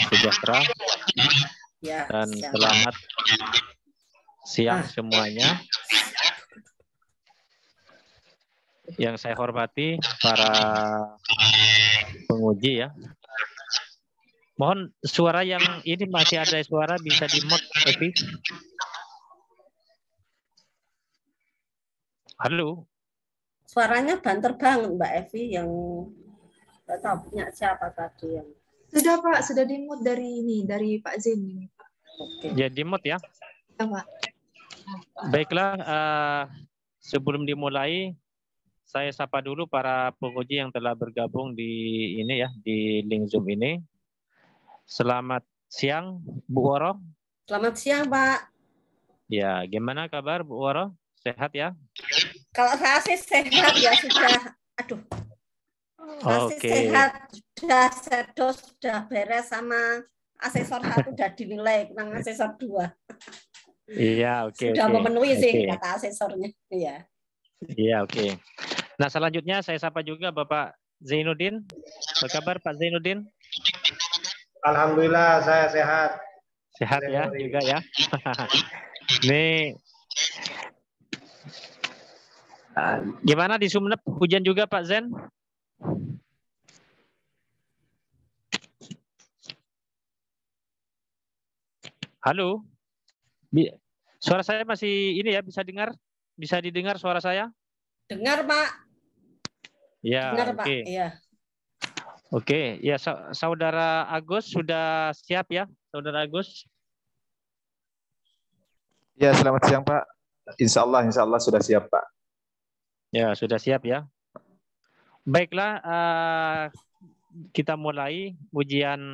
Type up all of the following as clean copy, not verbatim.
sejahtera Ya, dan siap. selamat siang semuanya. Yang saya hormati para penguji ya. Mohon suara yang ini masih ada suara bisa di-mute, Evi. Halo. Suaranya banter banget Mbak Evi yang nggak tahu punya siapa tadi yang. Sudah Pak, sudah di-mute dari Pak Zain ini Pak. Oke. Ya di-mute ya. Ya Pak. Baiklah, sebelum dimulai saya sapa dulu para penguji yang telah bergabung di ini ya, di link Zoom ini. Selamat siang Bu Woro. Selamat siang Pak. Ya, gimana kabar Bu Woro? Sehat ya? Kalau saya sih sehat ya sudah. Aduh. Masih sehat, sudah sedos, sudah beres sama asesor 1 sudah dinilai, kurang asesor 2. Iya, oke. Sudah memenuhi sih kata asesornya. Iya. Iya, oke. Nah, selanjutnya saya sapa juga Bapak Zainuddin. Apa kabar Pak Zainuddin? Alhamdulillah saya sehat. Sehat ya juga ya. Nih, gimana di Sumeneb? Hujan juga Pak Zen? Halo? Suara saya masih ini ya, bisa dengar? Bisa didengar suara saya? Dengar Pak. Ya, dengar Pak. Oke. Iya. Oke, ya Saudara Agus sudah siap ya, Saudara Agus? Ya, selamat siang Pak. Insya Allah sudah siap Pak. Ya, sudah siap ya. Baiklah, kita mulai ujian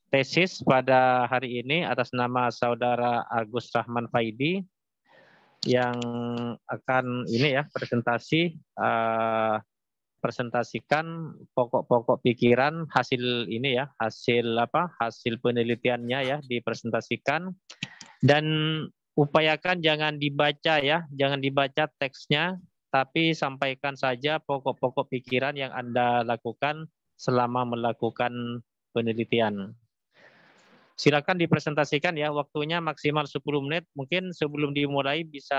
tesis pada hari ini atas nama Saudara Agus Rahman Faidi yang akan ini ya presentasikan pokok-pokok pikiran hasil ini ya, hasil penelitiannya ya, dipresentasikan. Dan upayakan jangan dibaca ya, jangan dibaca teksnya, tapi sampaikan saja pokok-pokok pikiran yang Anda lakukan selama melakukan penelitian. Silakan dipresentasikan ya, waktunya maksimal 10 menit. Mungkin sebelum dimulai bisa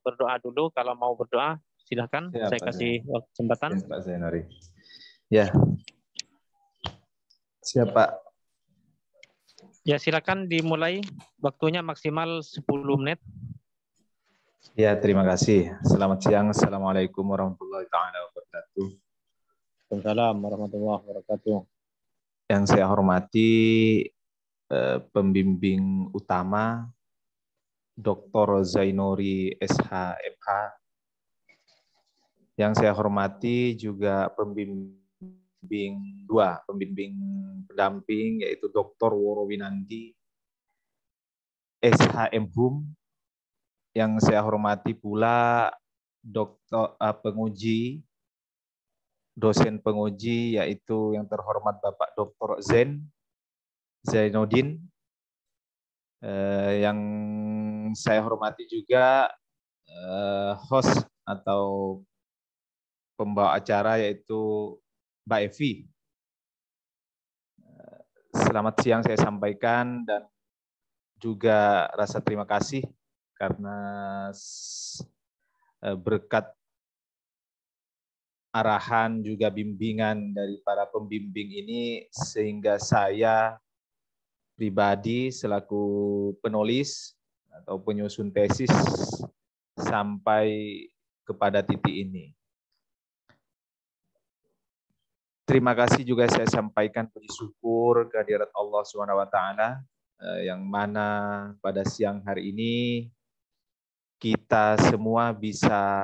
berdoa dulu, kalau mau berdoa silakan, ya, saya kasih kesempatan. Ya, Pak Zainuri. Ya. Siap Pak. Ya, silakan dimulai, waktunya maksimal 10 menit. Ya, terima kasih. Selamat siang. Assalamualaikum warahmatullahi wabarakatuh. Waalaikumsalam warahmatullahi wabarakatuh. Yang saya hormati pembimbing utama Dr. Zainuri SH.MH. Yang saya hormati juga pembimbing pendamping yaitu Dr. Woro Winandi SH.MHum. Yang saya hormati pula dosen penguji yaitu yang terhormat Bapak Dr. Zainuddin. Yang saya hormati juga host atau pembawa acara yaitu Mbak Evi. Selamat siang saya sampaikan dan juga rasa terima kasih karena berkat arahan juga bimbingan dari para pembimbing ini sehingga saya pribadi selaku penulis atau penyusun tesis sampai kepada titik ini. Terima kasih juga saya sampaikan puji syukur kehadirat Allah SWT yang mana pada siang hari ini kita semua bisa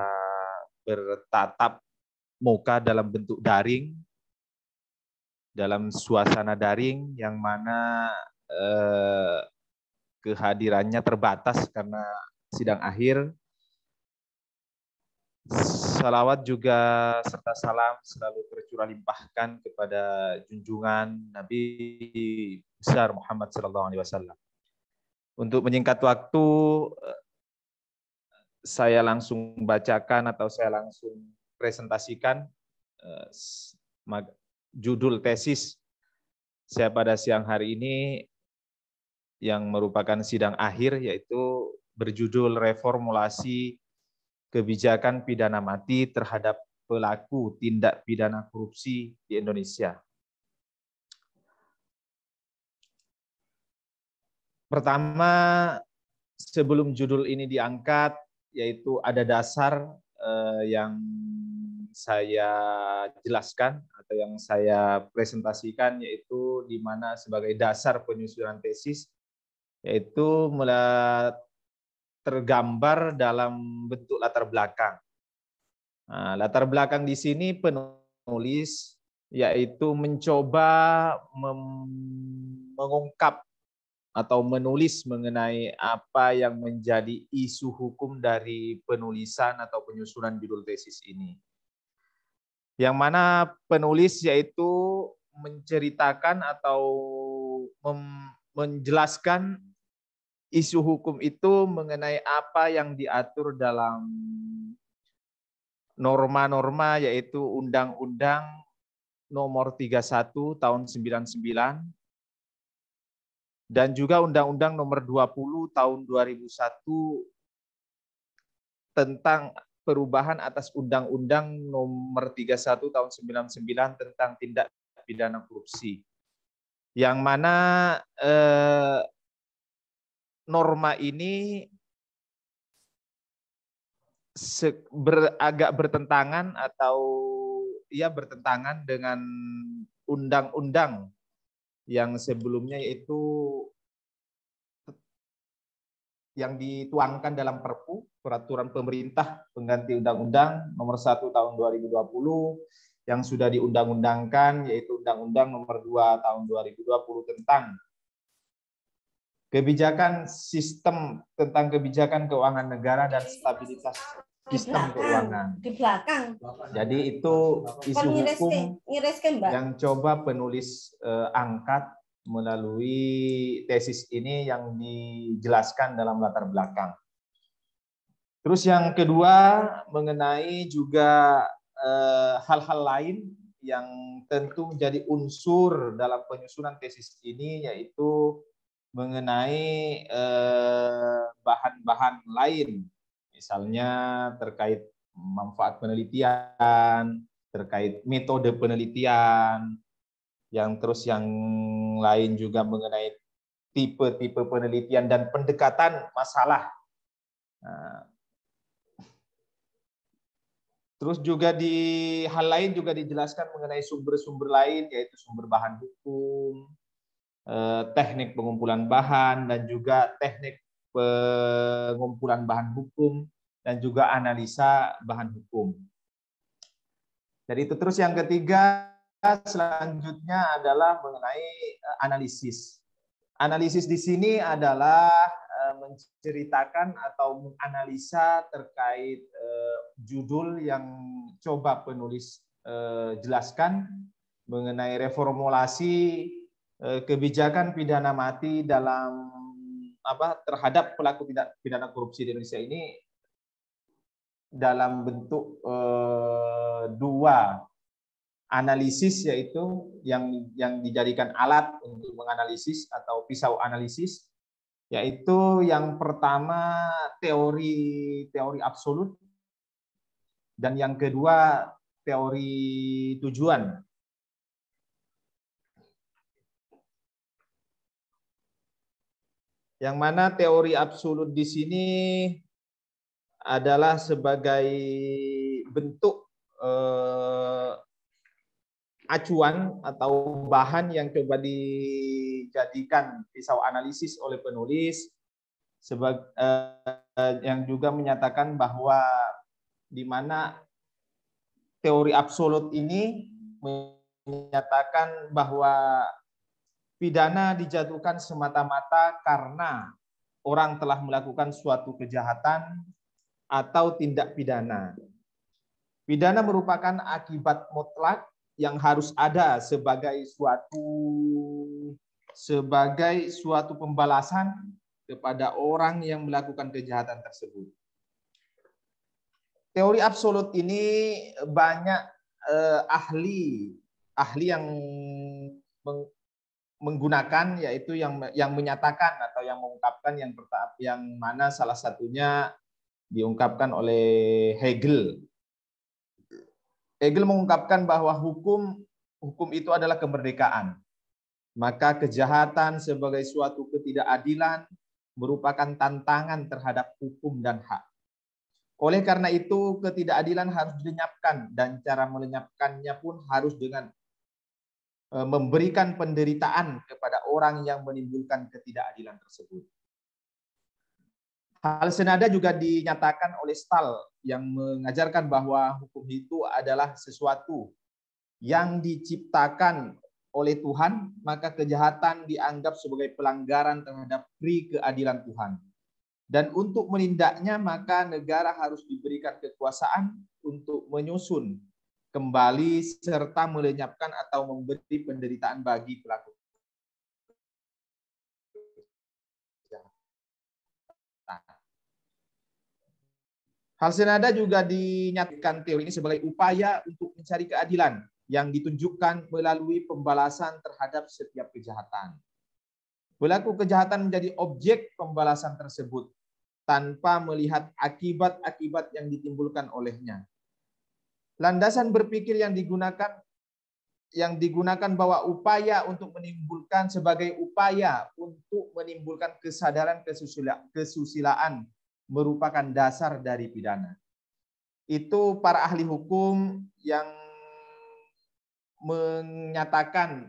bertatap muka dalam bentuk daring, dalam suasana daring yang mana kehadirannya terbatas karena sidang akhir. Salawat juga serta salam selalu tercurah limpahkan kepada junjungan Nabi besar Muhammad SAW. Untuk menyingkat waktu, saya langsung bacakan atau saya langsung presentasikan judul tesis saya pada siang hari ini yang merupakan sidang akhir, yaitu berjudul Reformulasi Kebijakan Pidana Mati terhadap pelaku tindak pidana korupsi di Indonesia. Pertama, sebelum judul ini diangkat, yaitu ada dasar yang saya jelaskan atau yang saya presentasikan, yaitu di mana sebagai dasar penyusunan tesis, yaitu tergambar dalam bentuk latar belakang. Nah, latar belakang di sini penulis yaitu mencoba mengungkap atau menulis mengenai apa yang menjadi isu hukum dari penulisan atau penyusunan judul tesis ini. Yang mana penulis yaitu menceritakan atau menjelaskan isu hukum itu mengenai apa yang diatur dalam norma-norma, yaitu Undang-Undang Nomor 31 Tahun 99 dan juga Undang-Undang Nomor 20 Tahun 2001 tentang perubahan atas Undang-Undang Nomor 31 Tahun 99 tentang tindak pidana korupsi. Yang mana norma ini agak bertentangan atau bertentangan dengan undang-undang yang sebelumnya, yaitu yang dituangkan dalam Perpu, Peraturan Pemerintah Pengganti Undang-Undang Nomor 1 Tahun 2020 yang sudah diundang-undangkan, yaitu Undang-Undang Nomor 2 Tahun 2020 tentang tentang kebijakan keuangan negara dan stabilitas sistem keuangan. Di belakang. Jadi itu isu hukum yang coba penulis angkat melalui tesis ini yang dijelaskan dalam latar belakang. Terus yang kedua mengenai juga hal-hal lain yang tentu menjadi unsur dalam penyusunan tesis ini, yaitu mengenai bahan-bahan lain, misalnya terkait manfaat penelitian, terkait metode penelitian, yang lain juga mengenai tipe-tipe penelitian dan pendekatan masalah. Nah, terus juga di hal lain juga dijelaskan mengenai sumber-sumber lain, yaitu sumber bahan hukum, teknik pengumpulan bahan, dan juga teknik pengumpulan bahan hukum, dan juga analisa bahan hukum. Jadi itu. Terus yang ketiga selanjutnya adalah mengenai analisis. Analisis di sini adalah menceritakan atau menganalisa terkait judul yang coba penulis jelaskan mengenai reformulasi kebijakan pidana mati terhadap pelaku tindak pidana korupsi di Indonesia ini dalam bentuk dua analisis, yaitu yang dijadikan alat untuk menganalisis atau pisau analisis, yaitu yang pertama teori absolut dan yang kedua teori tujuan. Yang mana teori absolut di sini adalah sebagai bentuk acuan atau bahan yang coba dijadikan pisau analisis oleh penulis, yang juga menyatakan bahwa di mana teori absolut ini menyatakan bahwa pidana dijatuhkan semata-mata karena orang telah melakukan suatu kejahatan atau tindak pidana. Pidana merupakan akibat mutlak yang harus ada sebagai suatu pembalasan kepada orang yang melakukan kejahatan tersebut. Teori absolut ini banyak ahli yang menggunakan, yaitu yang menyatakan atau yang mengungkapkan yang mana salah satunya diungkapkan oleh Hegel. Hegel mengungkapkan bahwa hukum itu adalah kemerdekaan. Maka kejahatan sebagai suatu ketidakadilan merupakan tantangan terhadap hukum dan hak. Oleh karena itu, ketidakadilan harus dilenyapkan, dan cara melenyapkannya pun harus dengan memberikan penderitaan kepada orang yang menimbulkan ketidakadilan tersebut. Hal senada juga dinyatakan oleh Stahl yang mengajarkan bahwa hukum itu adalah sesuatu yang diciptakan oleh Tuhan, maka kejahatan dianggap sebagai pelanggaran terhadap pri keadilan Tuhan. Dan untuk menindaknya, maka negara harus diberikan kekuasaan untuk menyusun kembali serta melenyapkan atau memberi penderitaan bagi pelaku. Hal senada juga dinyatakan teori ini sebagai upaya untuk mencari keadilan yang ditunjukkan melalui pembalasan terhadap setiap kejahatan. Pelaku kejahatan menjadi objek pembalasan tersebut tanpa melihat akibat-akibat yang ditimbulkan olehnya. Landasan berpikir yang digunakan bahwa upaya untuk menimbulkan sebagai upaya untuk menimbulkan kesadaran kesusilaan merupakan dasar dari pidana. Itu para ahli hukum yang menyatakan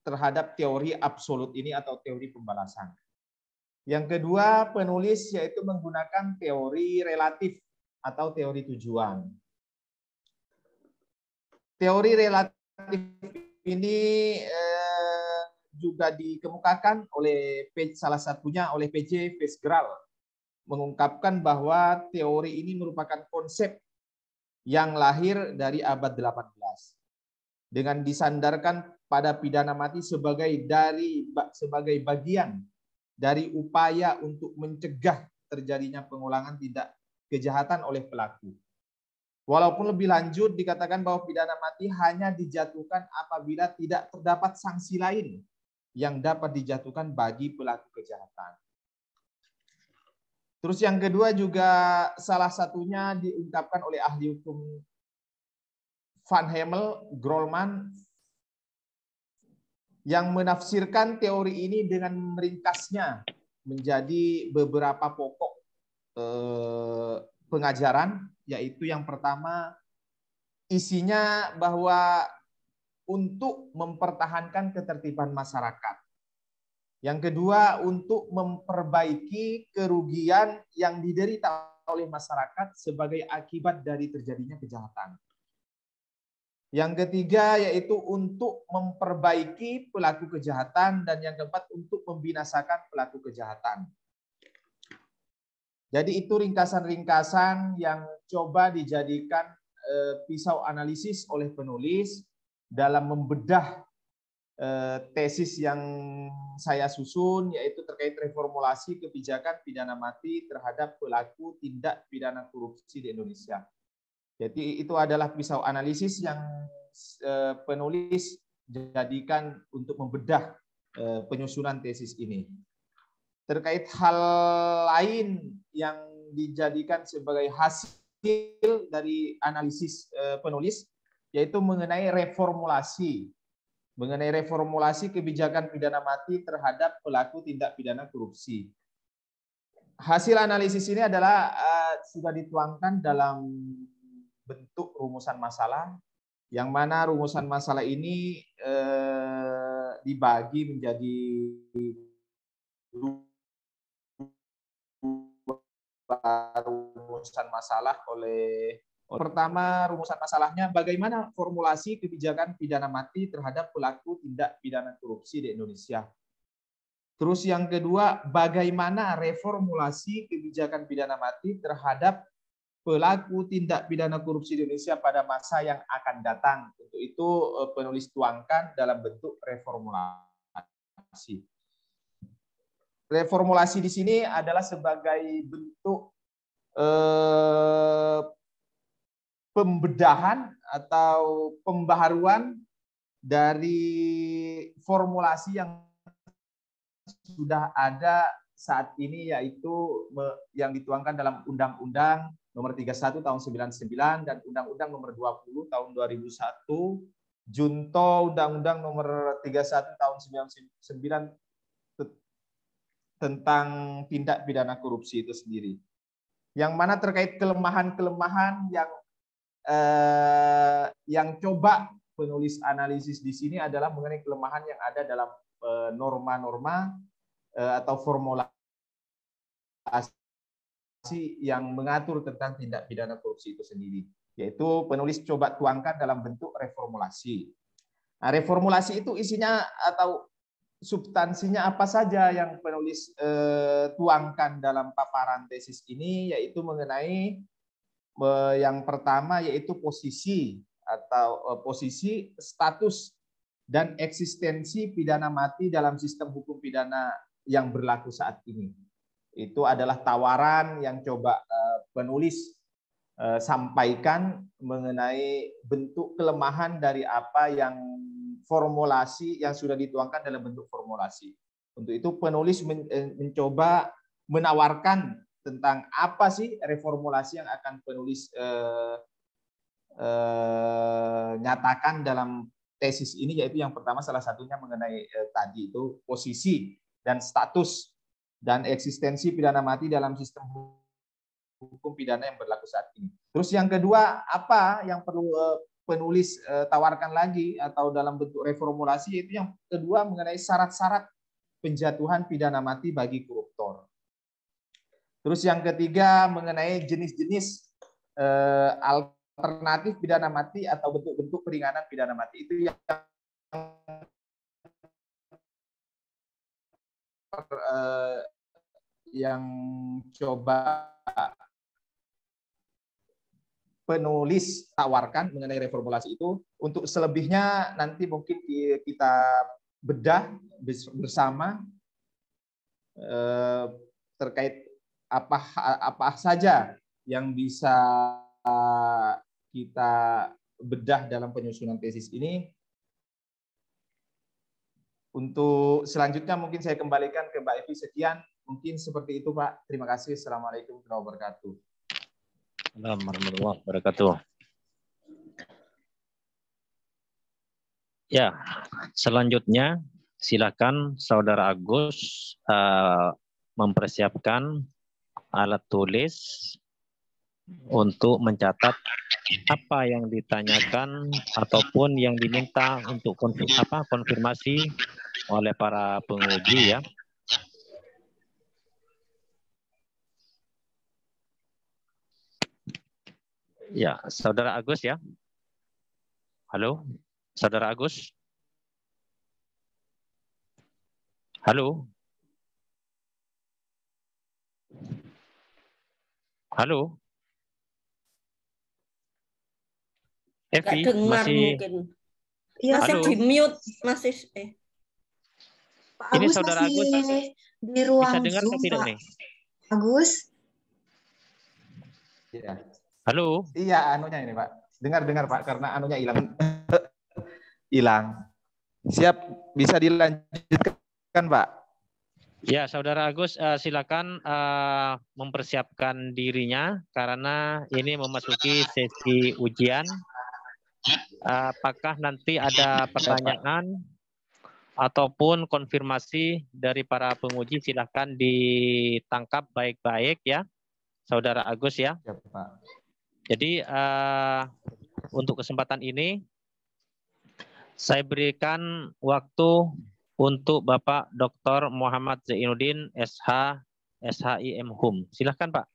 terhadap teori absolut ini atau teori pembalasan. Yang kedua, penulis yaitu menggunakan teori relatif atau teori tujuan. Teori relatif ini juga dikemukakan oleh salah satunya oleh P.J. Fitzgerald, mengungkapkan bahwa teori ini merupakan konsep yang lahir dari abad 18 dengan disandarkan pada pidana mati sebagai bagian dari upaya untuk mencegah terjadinya pengulangan tindak kejahatan oleh pelaku. Walaupun lebih lanjut dikatakan bahwa pidana mati hanya dijatuhkan apabila tidak terdapat sanksi lain yang dapat dijatuhkan bagi pelaku kejahatan. Terus yang kedua juga salah satunya diungkapkan oleh ahli hukum Van Hemel, Grolman, yang menafsirkan teori ini dengan meringkasnya menjadi beberapa pokok pengajaran, yaitu yang pertama isinya bahwa untuk mempertahankan ketertiban masyarakat. Yang kedua, untuk memperbaiki kerugian yang diderita oleh masyarakat sebagai akibat dari terjadinya kejahatan. Yang ketiga, yaitu untuk memperbaiki pelaku kejahatan. Dan yang keempat, untuk membinasakan pelaku kejahatan. Jadi itu ringkasan-ringkasan yang coba dijadikan pisau analisis oleh penulis dalam membedah tesis yang saya susun, yaitu terkait reformulasi kebijakan pidana mati terhadap pelaku tindak pidana korupsi di Indonesia. Jadi itu adalah pisau analisis yang penulis jadikan untuk membedah penyusunan tesis ini. Terkait hal lain yang dijadikan sebagai hasil dari analisis penulis, yaitu mengenai reformulasi kebijakan pidana mati terhadap pelaku tindak pidana korupsi. Hasil analisis ini adalah sudah dituangkan dalam bentuk rumusan masalah, yang mana rumusan masalah ini dibagi menjadi rumusan masalah oleh pertama, rumusan masalahnya bagaimana formulasi kebijakan pidana mati terhadap pelaku tindak pidana korupsi di Indonesia. Terus yang kedua, bagaimana reformulasi kebijakan pidana mati terhadap pelaku tindak pidana korupsi di Indonesia pada masa yang akan datang. Untuk itu penulis tuangkan dalam bentuk reformulasi. Reformulasi di sini adalah sebagai bentuk pembedahan atau pembaharuan dari formulasi yang sudah ada saat ini, yaitu yang dituangkan dalam Undang-Undang Nomor 31 Tahun 99 dan Undang-Undang Nomor 20 Tahun 2001, Junto Undang-Undang Nomor 31 Tahun 99 tentang tindak pidana korupsi itu sendiri. Yang mana terkait kelemahan-kelemahan yang coba penulis analisis di sini adalah mengenai kelemahan yang ada dalam norma-norma atau formulasi yang mengatur tentang tindak pidana korupsi itu sendiri, yaitu penulis coba tuangkan dalam bentuk reformulasi. Nah, reformulasi itu isinya atau substansinya apa saja yang penulis tuangkan dalam paparan tesis ini, yaitu mengenai yang pertama yaitu posisi atau posisi, status, dan eksistensi pidana mati dalam sistem hukum pidana yang berlaku saat ini. Itu adalah tawaran yang coba penulis sampaikan mengenai bentuk kelemahan dari apa yang formulasi yang sudah dituangkan dalam bentuk formulasi. Untuk itu penulis mencoba menawarkan tentang apa sih reformulasi yang akan penulis nyatakan dalam tesis ini, yaitu yang pertama salah satunya mengenai tadi itu posisi dan status dan eksistensi pidana mati dalam sistem hukum pidana yang berlaku saat ini. Terus yang kedua, apa yang perlu penulis tawarkan lagi atau dalam bentuk reformulasi, yaitu yang kedua mengenai syarat-syarat penjatuhan pidana mati bagi koruptor. Terus yang ketiga mengenai jenis-jenis alternatif pidana mati atau bentuk-bentuk peringanan pidana mati. Itu yang coba penulis tawarkan mengenai reformulasi itu. Untuk selebihnya nanti mungkin kita bedah bersama terkait apa saja yang bisa kita bedah dalam penyusunan tesis ini. Untuk selanjutnya mungkin saya kembalikan ke Mbak Evi. Sekian, mungkin seperti itu Pak. Terima kasih. Assalamualaikum warahmatullahi wabarakatuh. Warahmatullahi wabarakatuh. Ya, selanjutnya silakan Saudara Agus mempersiapkan alat tulis untuk mencatat apa yang ditanyakan ataupun yang diminta untuk konfirmasi oleh para penguji ya. Ya, Saudara Agus ya. Halo, Saudara Agus. Halo. Halo. Evi masih ya, masih di mute, masih Pak ini Agus Saudara masih Agus di ruang bisa dengar Zoom, atau tidak Pak nih? Agus. Iya. Halo. Iya, anunya ini Pak. Dengar Pak, karena anunya hilang. Hilang. Siap, bisa dilanjutkan Pak. Ya, Saudara Agus, silakan mempersiapkan dirinya karena ini memasuki sesi ujian. Apakah nanti ada pertanyaan ataupun konfirmasi dari para penguji, silakan ditangkap baik-baik ya, Saudara Agus ya. Ya, Pak. Jadi untuk kesempatan ini saya berikan waktu untuk Bapak Dr. Muhammad Zainuddin SH, SHIM Hum. Silahkan Pak.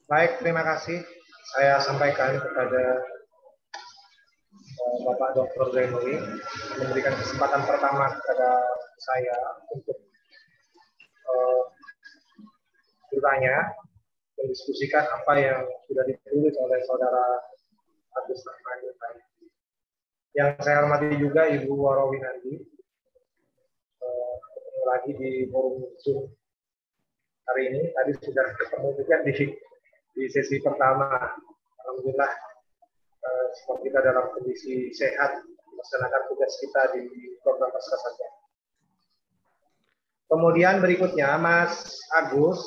Baik, terima kasih. Saya sampaikan kepada Bapak Dr. Zainuddin memberikan kesempatan pertama kepada saya untuk bertanya, mendiskusikan apa yang sudah ditulis oleh Saudara Agus Rahmani. Yang saya hormati juga Ibu Warawinandi, lagi di forum Zoom hari ini. Tadi sudah ketemu juga di sesi pertama Alhamdulillah semua kita dalam kondisi sehat melaksanakan tugas kita di program Pascasarjana. Kemudian berikutnya Mas Agus,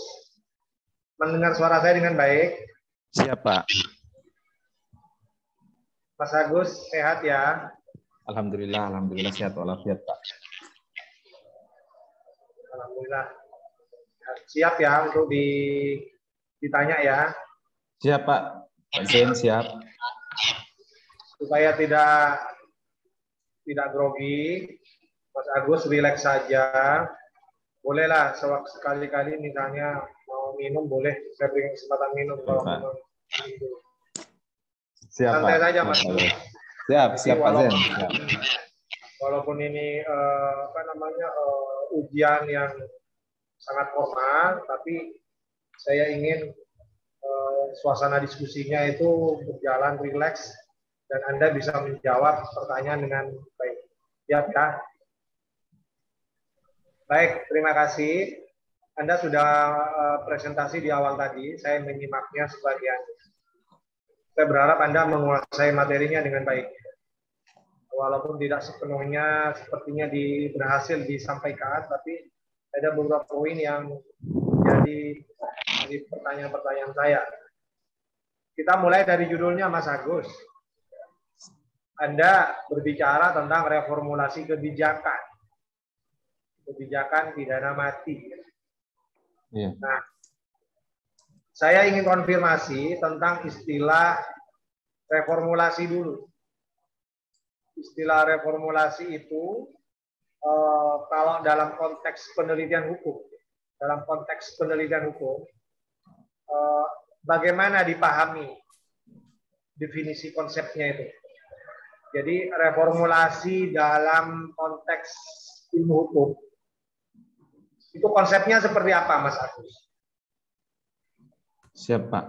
mendengar suara saya dengan baik? Siapa? Mas Agus sehat ya? Alhamdulillah sehat walafiat, Pak. Alhamdulillah. Siap ya untuk ditanya ya? Siap, Pak. Pak Zain siap. Supaya tidak grogi, Mas Agus relax saja. Bolehlah sekali-kali misalnya mau minum boleh, saya beri kesempatan minum kalau memang. Siap, santai Pak. saja Mas. Siap Pak Zain. Walaupun ini ujian yang sangat formal, tapi saya ingin suasana diskusinya itu berjalan rileks dan Anda bisa menjawab pertanyaan dengan baik. Siap ya? Baik, terima kasih. Anda sudah presentasi di awal tadi, saya menyimaknya sebagian. Saya berharap Anda menguasai materinya dengan baik. Walaupun tidak sepenuhnya sepertinya berhasil disampaikan, tapi ada beberapa poin yang menjadi pertanyaan-pertanyaan saya. Kita mulai dari judulnya, Mas Agus. Anda berbicara tentang reformulasi kebijakan pidana mati. Iya. Nah, saya ingin konfirmasi tentang istilah reformulasi dulu. Istilah reformulasi itu kalau dalam konteks penelitian hukum, bagaimana dipahami definisi konsepnya itu? Jadi reformulasi dalam konteks ilmu hukum itu konsepnya seperti apa, Mas Agus? Siap, Pak.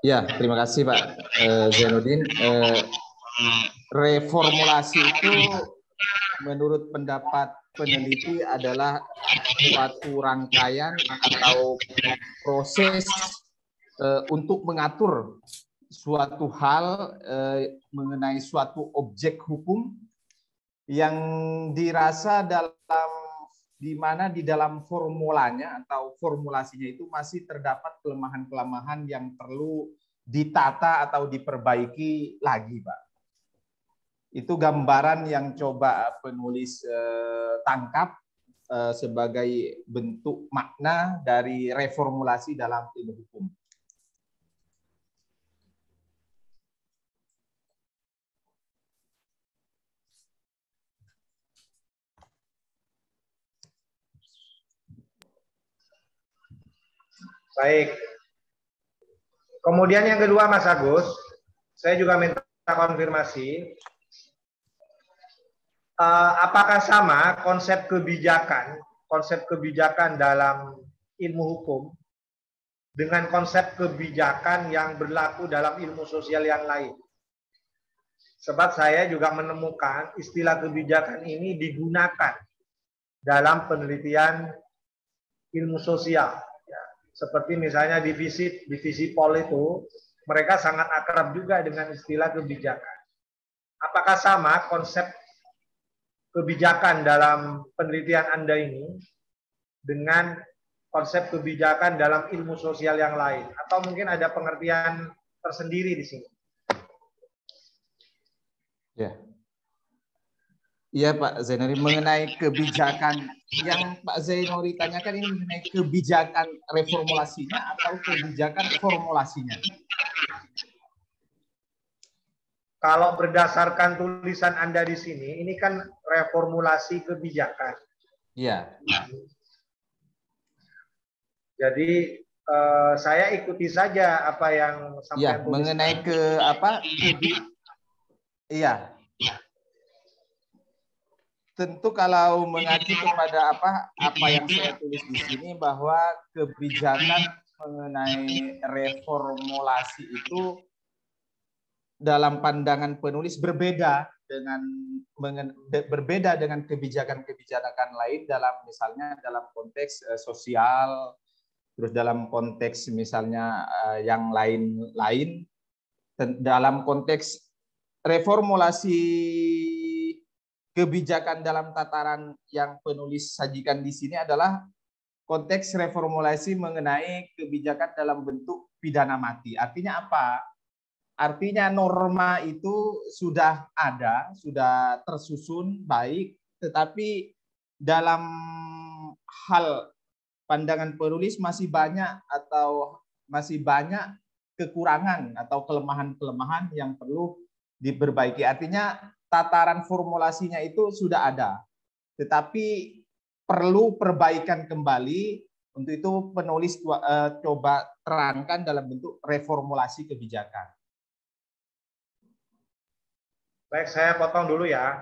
Ya, terima kasih Pak Zainuddin. Reformulasi itu menurut pendapat peneliti adalah suatu rangkaian atau proses untuk mengatur suatu hal mengenai suatu objek hukum yang dirasa di mana di dalam formulanya atau formulasinya itu masih terdapat kelemahan-kelemahan yang perlu ditata atau diperbaiki lagi, Pak. Itu gambaran yang coba penulis tangkap sebagai bentuk makna dari reformulasi dalam ilmu hukum. Baik. Kemudian yang kedua, Mas Agus, saya juga minta konfirmasi. Apakah sama konsep kebijakan dalam ilmu hukum dengan konsep kebijakan yang berlaku dalam ilmu sosial yang lain? Sebab saya juga menemukan istilah kebijakan ini digunakan dalam penelitian ilmu sosial. Seperti misalnya divisi Pol itu, mereka sangat akrab juga dengan istilah kebijakan. Apakah sama konsep kebijakan dalam penelitian Anda ini dengan konsep kebijakan dalam ilmu sosial yang lain? Atau mungkin ada pengertian tersendiri di sini? Ya. Iya Pak Zainuri, mengenai kebijakan yang Pak Zainuri tanyakan ini mengenai kebijakan reformulasinya atau kebijakan formulasinya? Kalau berdasarkan tulisan Anda di sini, ini kan reformulasi kebijakan. Iya. Jadi saya ikuti saja apa yang Ya, sampai mengenai iya. Tentu kalau mengacu kepada apa yang saya tulis di sini bahwa kebijakan mengenai reformulasi itu dalam pandangan penulis berbeda berbeda dengan kebijakan-kebijakan lain dalam misalnya dalam konteks sosial, terus dalam konteks misalnya yang lain-lain, dalam konteks reformulasi kebijakan dalam tataran yang penulis sajikan di sini adalah konteks reformulasi mengenai kebijakan dalam bentuk pidana mati. Artinya apa? Artinya norma itu sudah ada, sudah tersusun baik, tetapi dalam hal pandangan penulis masih banyak kekurangan atau kelemahan-kelemahan yang perlu diperbaiki. Artinya tataran formulasinya itu sudah ada, tetapi perlu perbaikan kembali. Untuk itu penulis coba terangkan dalam bentuk reformulasi kebijakan. Baik, saya potong dulu ya.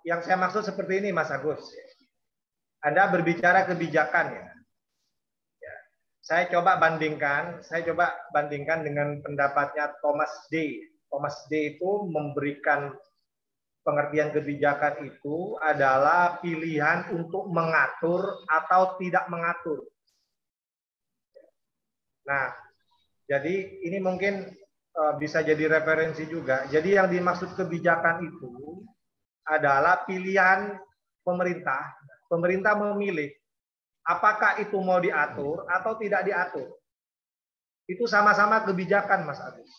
Yang saya maksud seperti ini, Mas Agus. Anda berbicara kebijakan ya. Saya coba bandingkan dengan pendapatnya Thomas D. Thomas D. itu memberikan pengertian kebijakan itu adalah pilihan untuk mengatur atau tidak mengatur. Nah, jadi ini mungkin bisa jadi referensi juga. Jadi yang dimaksud kebijakan itu adalah pilihan pemerintah. Pemerintah memilih apakah itu mau diatur atau tidak diatur. Itu sama-sama kebijakan, Mas Agus.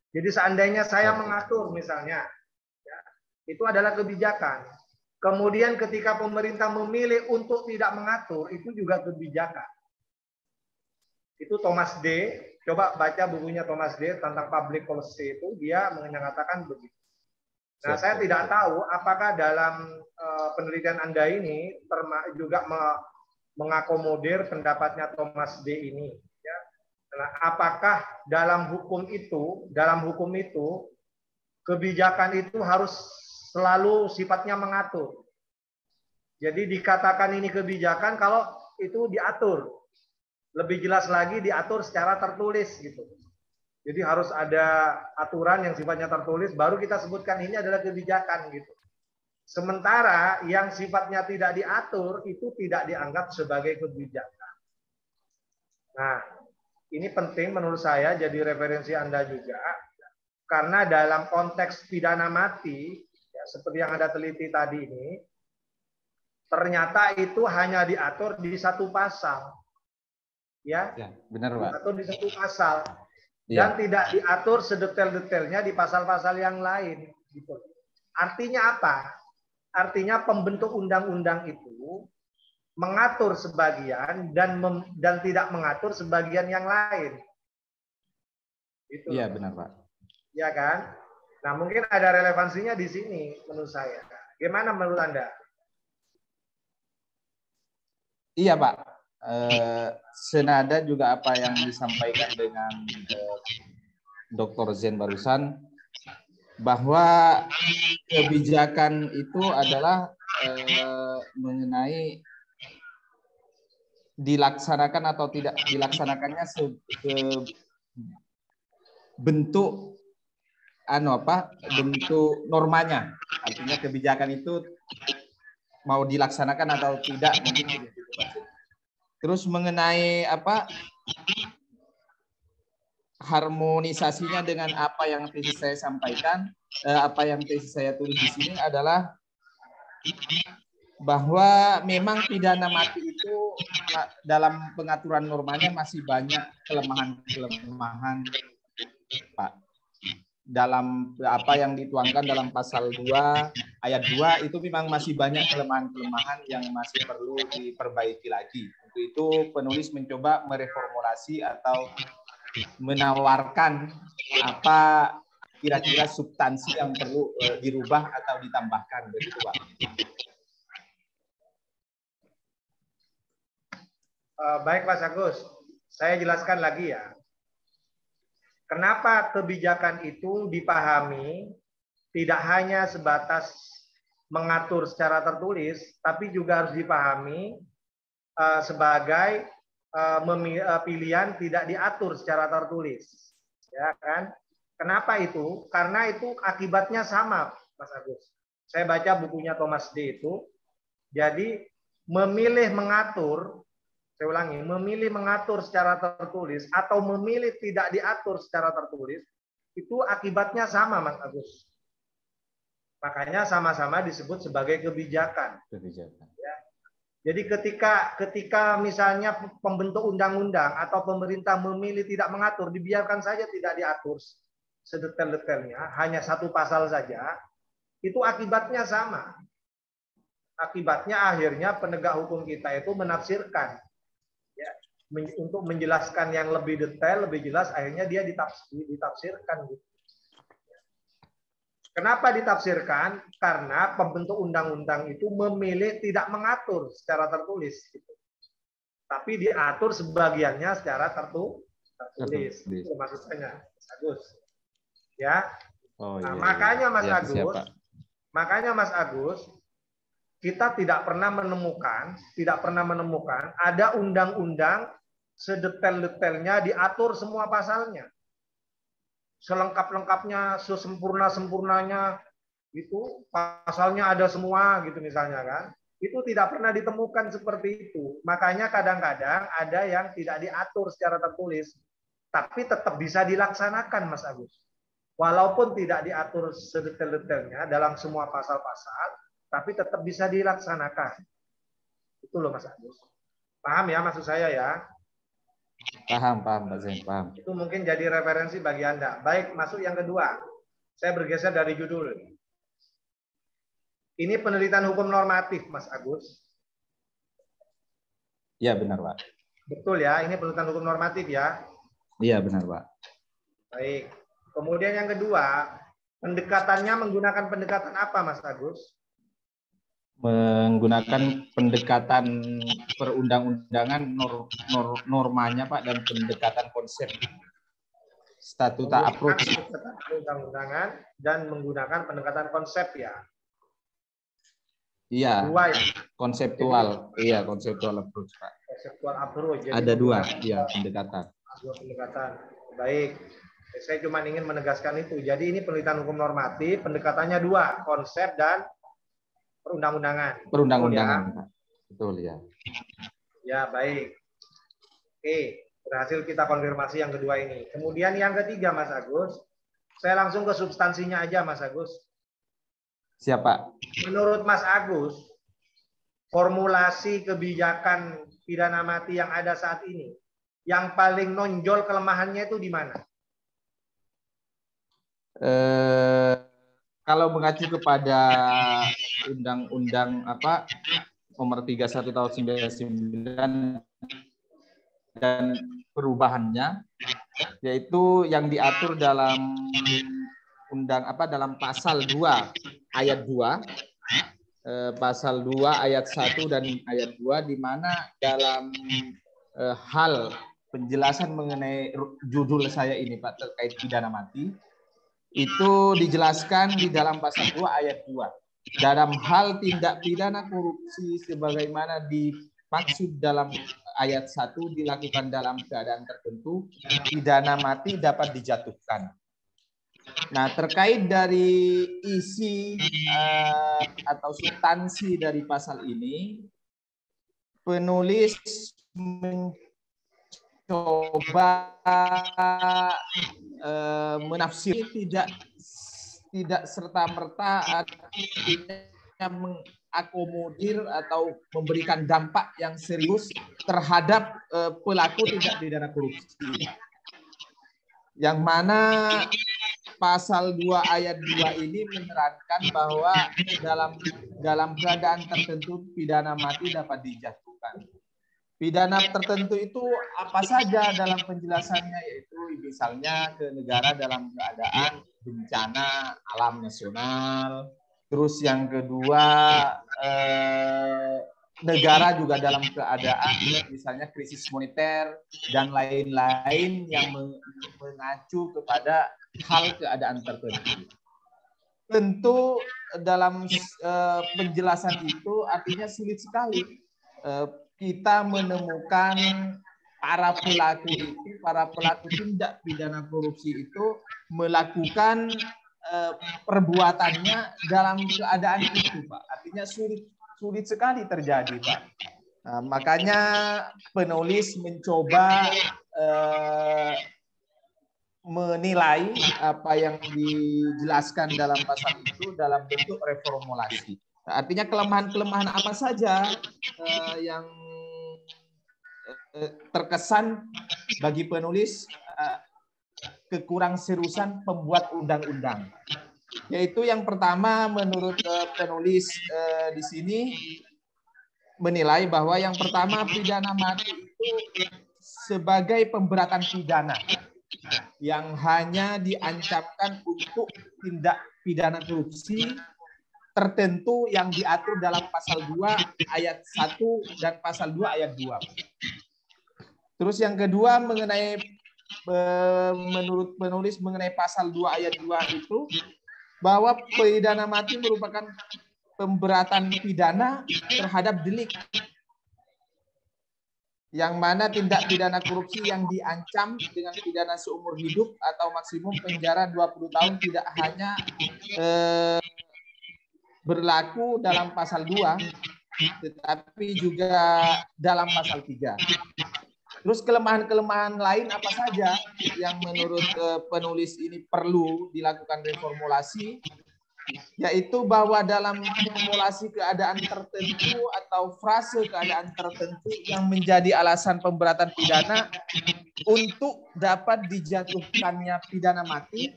Jadi seandainya saya mengatur misalnya, ya, itu adalah kebijakan. Kemudian ketika pemerintah memilih untuk tidak mengatur, itu juga kebijakan. Itu Thomas D. Coba baca bukunya Thomas D. tentang public policy itu, dia mengatakan begitu. Nah, saya tidak tahu apakah dalam penelitian Anda ini juga mengakomodir pendapatnya Thomas D. ini. Ya. Nah, apakah dalam hukum itu kebijakan itu harus selalu sifatnya mengatur. Jadi dikatakan ini kebijakan kalau itu diatur. Lebih jelas lagi diatur secara tertulis gitu. Jadi harus ada aturan yang sifatnya tertulis, baru kita sebutkan ini adalah kebijakan gitu. Sementara yang sifatnya tidak diatur itu tidak dianggap sebagai kebijakan. Nah, ini penting menurut saya jadi referensi Anda juga, karena dalam konteks pidana mati, ya, seperti yang Anda teliti tadi ini, ternyata itu hanya diatur di satu pasal. Ya, benar, Pak. Diatur di satu pasal dan tidak diatur sedetail-detailnya di pasal-pasal yang lain. Gitu. Artinya apa? Artinya pembentuk undang-undang itu mengatur sebagian dan tidak mengatur sebagian yang lain. Itu. Iya, benar, Pak. Ya kan? Nah, mungkin ada relevansinya di sini menurut saya. Gimana menurut Anda? Iya, Pak. Senada juga apa yang disampaikan dengan Dr. Zen barusan, bahwa kebijakan itu adalah mengenai dilaksanakan atau tidak dilaksanakannya bentuk bentuk normanya. Artinya kebijakan itu mau dilaksanakan atau tidak, mungkin begitu, Pak. Terus mengenai harmonisasinya dengan apa yang tesis saya sampaikan, apa yang tesis saya tulis di sini adalah bahwa memang pidana mati itu dalam pengaturan normanya masih banyak kelemahan-kelemahan, Pak. Dalam apa yang dituangkan dalam pasal 2 ayat 2 itu memang masih banyak kelemahan-kelemahan yang masih perlu diperbaiki lagi. Untuk itu penulis mencoba mereformulasi atau menawarkan apa kira-kira substansi yang perlu dirubah atau ditambahkan, begitu, Pak. Baik, Mas Agus. Saya jelaskan lagi ya. Kenapa kebijakan itu dipahami tidak hanya sebatas mengatur secara tertulis, tapi juga harus dipahami sebagai pilihan tidak diatur secara tertulis, ya kan? Kenapa itu? Karena itu akibatnya sama, Mas Agus. Saya baca bukunya Thomas D. itu. Jadi memilih mengatur, saya ulangi, memilih mengatur secara tertulis atau memilih tidak diatur secara tertulis, itu akibatnya sama, Mas Agus. Makanya sama-sama disebut sebagai kebijakan. Ya. Jadi ketika misalnya pembentuk undang-undang atau pemerintah memilih tidak mengatur, dibiarkan saja tidak diatur sedetail-detailnya, hanya satu pasal saja, itu akibatnya sama. Akibatnya akhirnya penegak hukum kita itu menafsirkan. Ya, untuk menjelaskan yang lebih detail, lebih jelas, akhirnya dia ditafsirkan. Gitu. Kenapa ditafsirkan? Karena pembentuk undang-undang itu memilih tidak mengatur secara tertulis. Gitu. Tapi diatur sebagiannya secara tertulis. Itu maksudnya, Agus. Ya. Nah, makanya Mas Agus, Mas Agus, kita tidak pernah menemukan ada undang-undang sedetail-detailnya diatur semua pasalnya. Selengkap-lengkapnya, sesempurna-sempurnanya itu pasalnya ada semua gitu misalnya kan. Itu tidak pernah ditemukan seperti itu. Makanya kadang-kadang ada yang tidak diatur secara tertulis, tapi tetap bisa dilaksanakan, Mas Agus. Walaupun tidak diatur sedetail-detailnya dalam semua pasal-pasal, tapi tetap bisa dilaksanakan. Itu loh Mas Agus. Paham ya maksud saya ya? Paham Pak Zain, paham. Itu mungkin jadi referensi bagi Anda. Baik, masuk yang kedua. Saya bergeser dari judul. Ini penelitian hukum normatif, Mas Agus. Iya benar Pak. Betul ya, ini penelitian hukum normatif ya? Iya benar Pak. Baik. Kemudian yang kedua, pendekatannya menggunakan pendekatan apa, Mas Agus? Menggunakan pendekatan perundang-undangan normanya Pak, dan pendekatan konsep statuta approach. Perundang-undangan dan menggunakan pendekatan konsep ya. Iya. Dua ya. Konseptual. Iya, konseptual approach Pak. Konseptual approach. Jadi ada dua, ya pendekatan. Dua pendekatan. Baik. Saya cuma ingin menegaskan itu. Jadi ini penelitian hukum normatif, pendekatannya dua, konsep dan perundang-undangan. Perundang-undangan, Pak. Betul ya. Ya, baik. Oke, berhasil kita konfirmasi yang kedua ini. Kemudian yang ketiga, Mas Agus. Saya langsung ke substansinya aja, Mas Agus. Siapa? Menurut Mas Agus, formulasi kebijakan pidana mati yang ada saat ini, yang paling nonjol kelemahannya itu di mana? Kalau mengacu kepada Undang-Undang Nomor 31 Tahun 99 dan perubahannya, yaitu yang diatur dalam dalam pasal 2 ayat 2, pasal 2 ayat 1 dan ayat 2, di mana dalam hal penjelasan mengenai judul saya ini Pak terkait pidana mati, itu dijelaskan di dalam pasal 2 ayat 2. Dalam hal tindak pidana korupsi sebagaimana dimaksud dalam ayat 1 dilakukan dalam keadaan tertentu, pidana mati dapat dijatuhkan. Nah, terkait dari isi atau substansi dari pasal ini, penulis mencoba menafsir tidak serta-merta artinya mengakomodir atau memberikan dampak yang serius terhadap pelaku tindak pidana korupsi. Yang mana pasal 2 ayat 2 ini menerangkan bahwa dalam keadaan tertentu pidana mati dapat dijatuhkan. Pidana tertentu itu apa saja dalam penjelasannya, yaitu misalnya ke negara dalam keadaan bencana alam nasional. Terus yang kedua, negara juga dalam keadaan misalnya krisis moneter dan lain-lain yang mengacu kepada hal keadaan tertentu. Tentu dalam penjelasan itu artinya sulit sekali kita menemukan para pelaku tindak pidana korupsi itu melakukan perbuatannya dalam keadaan itu, Pak. Artinya sulit sekali terjadi, Pak. Nah, makanya penulis mencoba menilai apa yang dijelaskan dalam pasal itu dalam bentuk reformulasi. Nah, artinya kelemahan-kelemahan apa saja yang terkesan bagi penulis kekurang seriusan pembuat undang-undang. Yaitu yang pertama menurut penulis di sini menilai bahwa yang pertama pidana mati itu sebagai pemberatan pidana yang hanya diancamkan untuk tindak pidana korupsi tertentu yang diatur dalam pasal 2 ayat 1 dan pasal 2 ayat 2. Terus yang kedua menurut penulis mengenai pasal 2 ayat 2 itu bahwa pidana mati merupakan pemberatan pidana terhadap delik yang mana tindak pidana korupsi yang diancam dengan pidana seumur hidup atau maksimum penjara 20 tahun tidak hanya berlaku dalam pasal 2 tetapi juga dalam pasal 3. Terus kelemahan-kelemahan lain apa saja yang menurut penulis ini perlu dilakukan reformulasi, yaitu bahwa dalam formulasi keadaan tertentu atau frase keadaan tertentu yang menjadi alasan pemberatan pidana untuk dapat dijatuhkannya pidana mati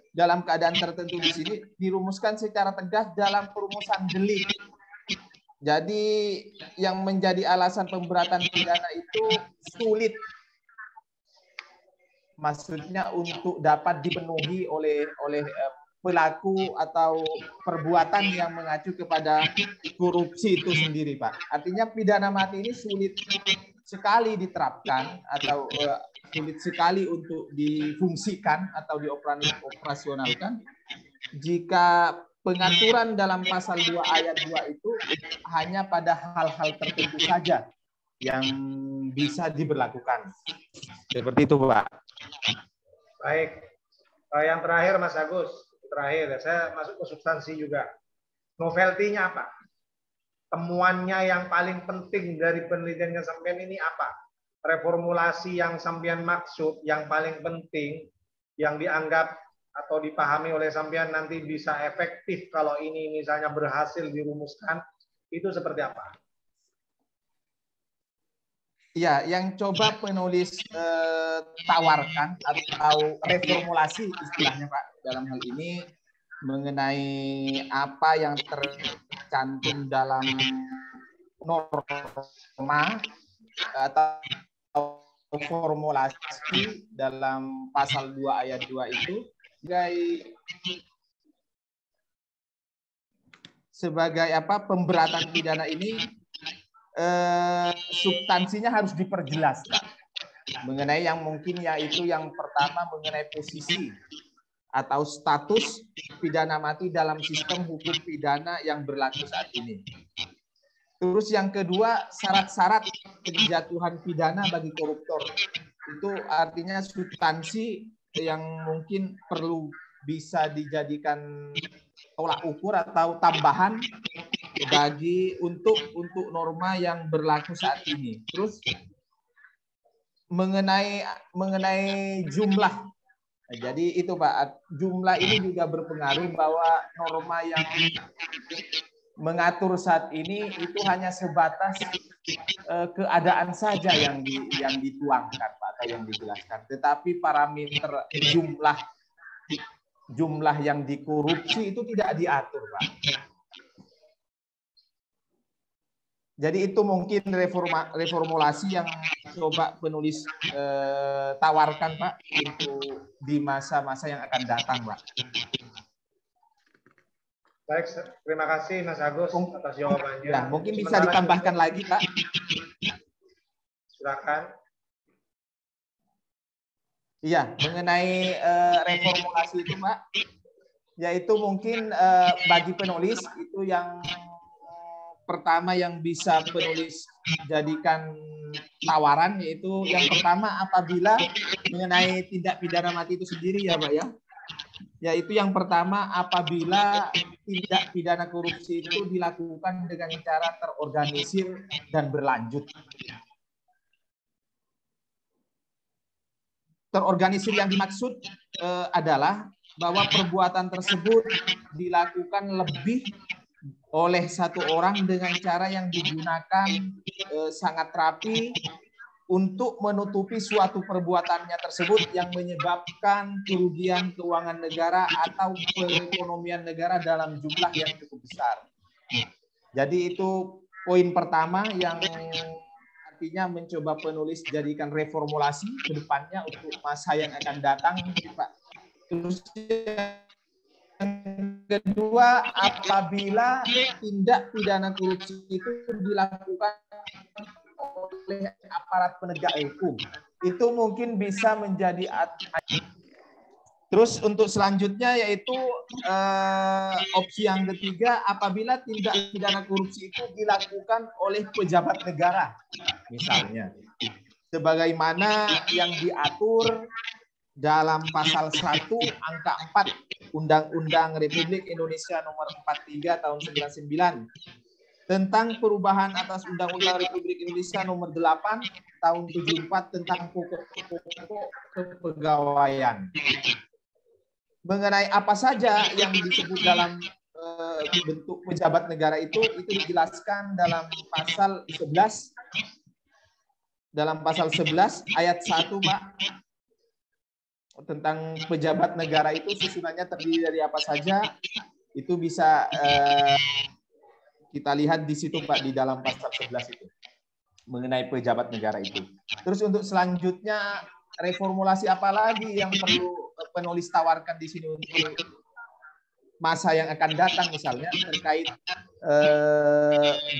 dalam keadaan tertentu di sini dirumuskan secara tegas dalam perumusan delik. Jadi yang menjadi alasan pemberatan pidana itu sulit, maksudnya untuk dapat dipenuhi oleh pelaku atau perbuatan yang mengacu kepada korupsi itu sendiri, Pak. Artinya pidana mati ini sulit sekali diterapkan atau sulit sekali untuk difungsikan atau dioperasionalkan jika pengaturan dalam pasal 2 ayat 2 itu hanya pada hal-hal tertentu saja yang bisa diberlakukan. Seperti itu, Pak. Baik. Yang terakhir, Mas Agus. Terakhir, saya masuk ke substansi juga. Novelty-nya apa? Temuannya yang paling penting dari penelitiannya sampean ini apa? Reformulasi yang sampean maksud, yang paling penting, yang dianggap atau dipahami oleh sampean nanti bisa efektif kalau ini misalnya berhasil dirumuskan, itu seperti apa? Ya, yang coba penulis tawarkan atau reformulasi istilahnya, Pak, dalam hal ini mengenai apa yang tercantum dalam norma atau formulasi dalam pasal 2 ayat 2 itu sebagai apa pemberatan pidana ini substansinya harus diperjelas, Pak. Mengenai yang mungkin yaitu yang pertama mengenai posisi atau status pidana mati dalam sistem hukum pidana yang berlaku saat ini. Terus yang kedua, syarat-syarat penjatuhan pidana bagi koruptor. Itu artinya substansi yang mungkin perlu bisa dijadikan tolak ukur atau tambahan bagi untuk norma yang berlaku saat ini. Terus mengenai jumlah. Jadi itu, Pak, jumlah ini juga berpengaruh bahwa norma yang mengatur saat ini itu hanya sebatas keadaan saja yang dituangkan, Pak, atau yang dijelaskan. Tetapi parameter jumlah yang dikorupsi itu tidak diatur, Pak. Jadi itu mungkin reformulasi yang coba penulis tawarkan, Pak, untuk di masa-masa yang akan datang, Pak. Baik, terima kasih Mas Agus atas jawabannya. Ya, mungkin bisa ditambahkan lagi, Pak. Silakan. Iya, mengenai reformulasi itu, Pak, yaitu mungkin bagi penulis itu yang pertama yang bisa penulis jadikan tawaran, yaitu yang pertama apabila mengenai tindak pidana mati itu sendiri ya Pak ya. Yaitu yang pertama apabila tindak pidana korupsi itu dilakukan dengan cara terorganisir dan berlanjut. Terorganisir yang dimaksud adalah bahwa perbuatan tersebut dilakukan lebih oleh satu orang dengan cara yang digunakan sangat rapi untuk menutupi suatu perbuatannya tersebut yang menyebabkan kerugian keuangan negara atau perekonomian negara dalam jumlah yang cukup besar. Jadi itu poin pertama yang artinya mencoba penulis jadikan reformulasi ke depannya untuk masa yang akan datang, Pak. Terus yang kedua, apabila tindak pidana korupsi itu dilakukan oleh aparat penegak hukum, itu mungkin bisa menjadi. Terus untuk selanjutnya yaitu opsi yang ketiga, apabila tindak pidana korupsi itu dilakukan oleh pejabat negara, misalnya sebagaimana yang diatur dalam pasal 1 angka 4 Undang-Undang Republik Indonesia nomor 43 tahun 99 tentang perubahan atas Undang-Undang Republik Indonesia nomor 8 tahun 74 tentang pokok-pokok kepegawaian. Mengenai apa saja yang disebut dalam bentuk pejabat negara itu dijelaskan dalam pasal 11 ayat 1, Pak. Tentang pejabat negara itu susunannya terdiri dari apa saja, itu bisa kita lihat di situ Pak, di dalam pasal 11 itu mengenai pejabat negara itu. Terus untuk selanjutnya reformulasi apa lagi yang perlu penulis tawarkan di sini untuk masa yang akan datang, misalnya terkait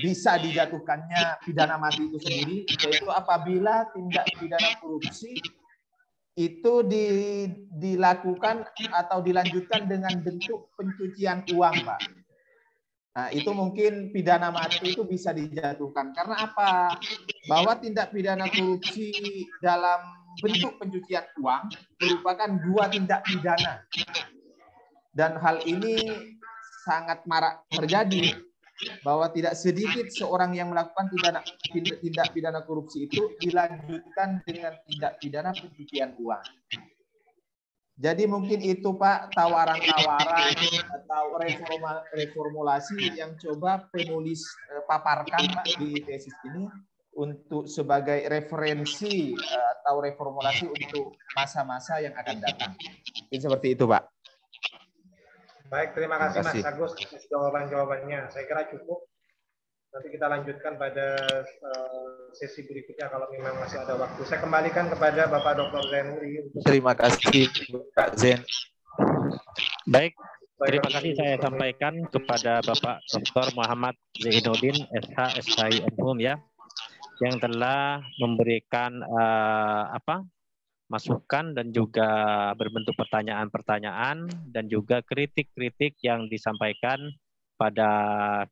bisa dijatuhkannya pidana mati itu sendiri, yaitu apabila tindak pidana korupsi itu dilakukan atau dilanjutkan dengan bentuk pencucian uang, Pak. Nah, itu mungkin pidana mati itu bisa dijatuhkan. Karena apa? Bahwa tindak pidana korupsi dalam bentuk pencucian uang merupakan dua tindak pidana. Dan hal ini sangat marak terjadi, bahwa tidak sedikit seorang yang melakukan tindak pidana korupsi itu dilanjutkan dengan tindak pidana pencucian uang. Jadi mungkin itu Pak tawaran-tawaran atau reformulasi yang coba penulis paparkan Pak di tesis ini untuk sebagai referensi atau reformulasi untuk masa-masa yang akan datang. Jadi seperti itu Pak. Baik, terima kasih Mas Agus atas jawaban-jawabannya. Saya kira cukup. Nanti kita lanjutkan pada sesi berikutnya kalau memang masih ada waktu. Saya kembalikan kepada Bapak Dr. Zainuri. Terima kasih Pak Zen. Baik, terima kasih saya sampaikan kepada Bapak Dr. Muhammad Zainuddin, SH, SHI MHUM ya, yang telah memberikan masukan dan juga berbentuk pertanyaan-pertanyaan dan juga kritik-kritik yang disampaikan pada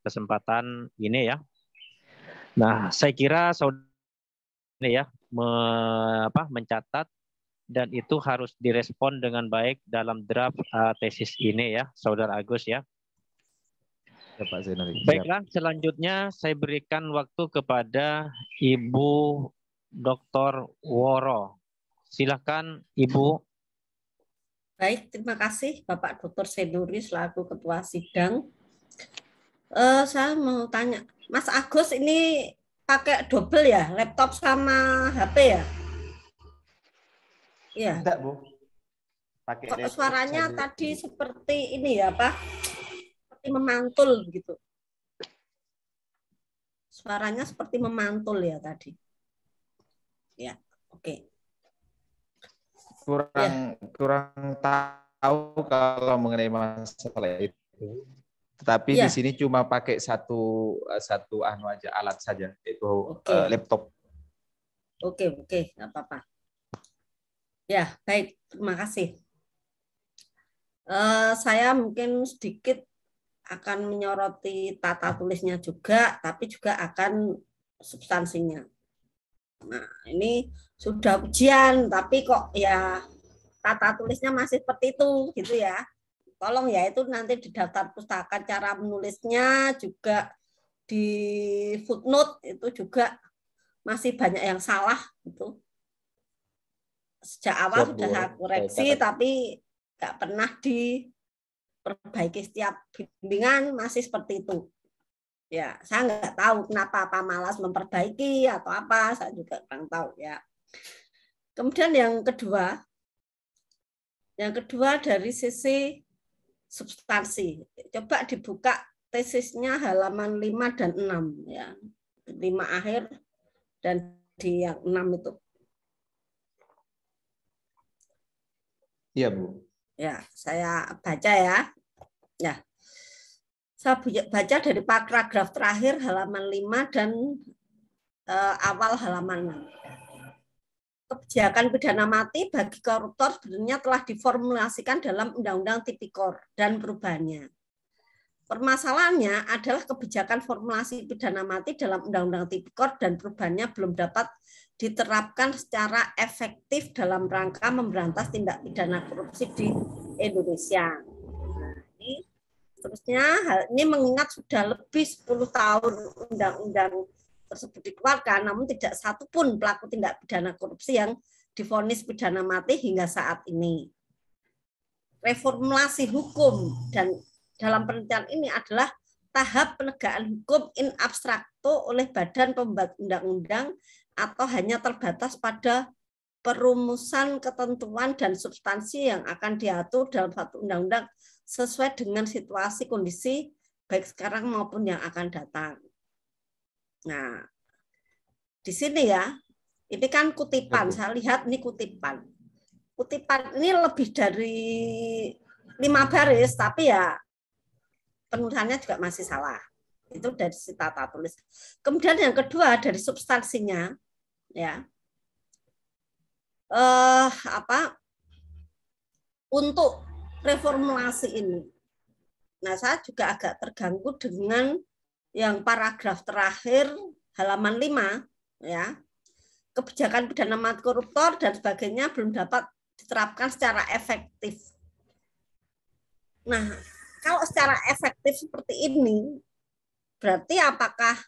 kesempatan ini ya. Nah, saya kira saudara ini ya mencatat dan itu harus direspon dengan baik dalam draft tesis ini ya, Saudara Agus ya. Ya, Pak Zainuri. Baiklah, selanjutnya saya berikan waktu kepada Ibu Dr. Woro. Silakan Ibu. Baik, terima kasih Bapak Dr. Zainuri selaku Ketua Sidang. Saya mau tanya, Mas Agus ini pakai double ya, laptop sama HP ya? Iya. Tidak, Bu. Pakai laptop suaranya saja. tadi seperti ini ya, Pak. Seperti memantul gitu. Suaranya seperti memantul ya tadi. Ya, oke. Kurang tahu kalau mengenai masalah itu. Tetapi di sini cuma pakai satu alat saja, yaitu laptop. Oke, nggak apa-apa. Ya, baik, terima kasih. Saya mungkin sedikit akan menyoroti tata tulisnya juga, tapi juga akan substansinya. Nah, ini sudah ujian, tapi kok ya tata tulisnya masih seperti itu, gitu ya. Tolong ya, itu nanti di daftar pustaka cara menulisnya, juga di footnote itu juga masih banyak yang salah. Gitu. Sejak awal sudah saya koreksi, tapi nggak pernah diperbaiki. Setiap bimbingan masih seperti itu. Ya, saya nggak tahu kenapa, apa malas memperbaiki atau apa, saya juga kurang tahu ya. Kemudian yang kedua dari sisi substansi. Coba dibuka tesisnya halaman 5 dan 6 ya. 5 akhir dan di yang 6 itu. Iya, Bu. Ya, saya baca ya. Ya. Saya baca dari paragraf terakhir halaman 5 dan awal halaman 6. Kebijakan pidana mati bagi koruptor sebenarnya telah diformulasikan dalam Undang-Undang Tipikor dan perubahannya. Permasalahannya adalah kebijakan formulasi pidana mati dalam Undang-Undang Tipikor dan perubahannya belum dapat diterapkan secara efektif dalam rangka memberantas tindak pidana korupsi di Indonesia. Terusnya, hal ini mengingat sudah lebih 10 tahun undang-undang tersebut dikeluarkan, namun tidak satu pun pelaku tindak pidana korupsi yang divonis pidana mati hingga saat ini. Reformulasi hukum dan dalam penelitian ini adalah tahap penegakan hukum in abstrakto oleh badan pembuat undang-undang atau hanya terbatas pada perumusan ketentuan dan substansi yang akan diatur dalam satu undang-undang sesuai dengan situasi kondisi baik sekarang maupun yang akan datang. Nah, di sini ya, ini kan kutipan. Saya lihat ini kutipan. Kutipan ini lebih dari 5 baris, tapi ya penulisannya juga masih salah. Itu dari si tata tulis. Kemudian yang kedua dari substansinya, ya, untuk reformulasi ini. Nah, saya juga agak terganggu dengan yang paragraf terakhir halaman 5 ya. Kebijakan pidana mati koruptor dan sebagainya belum dapat diterapkan secara efektif. Nah, kalau secara efektif seperti ini, berarti apakah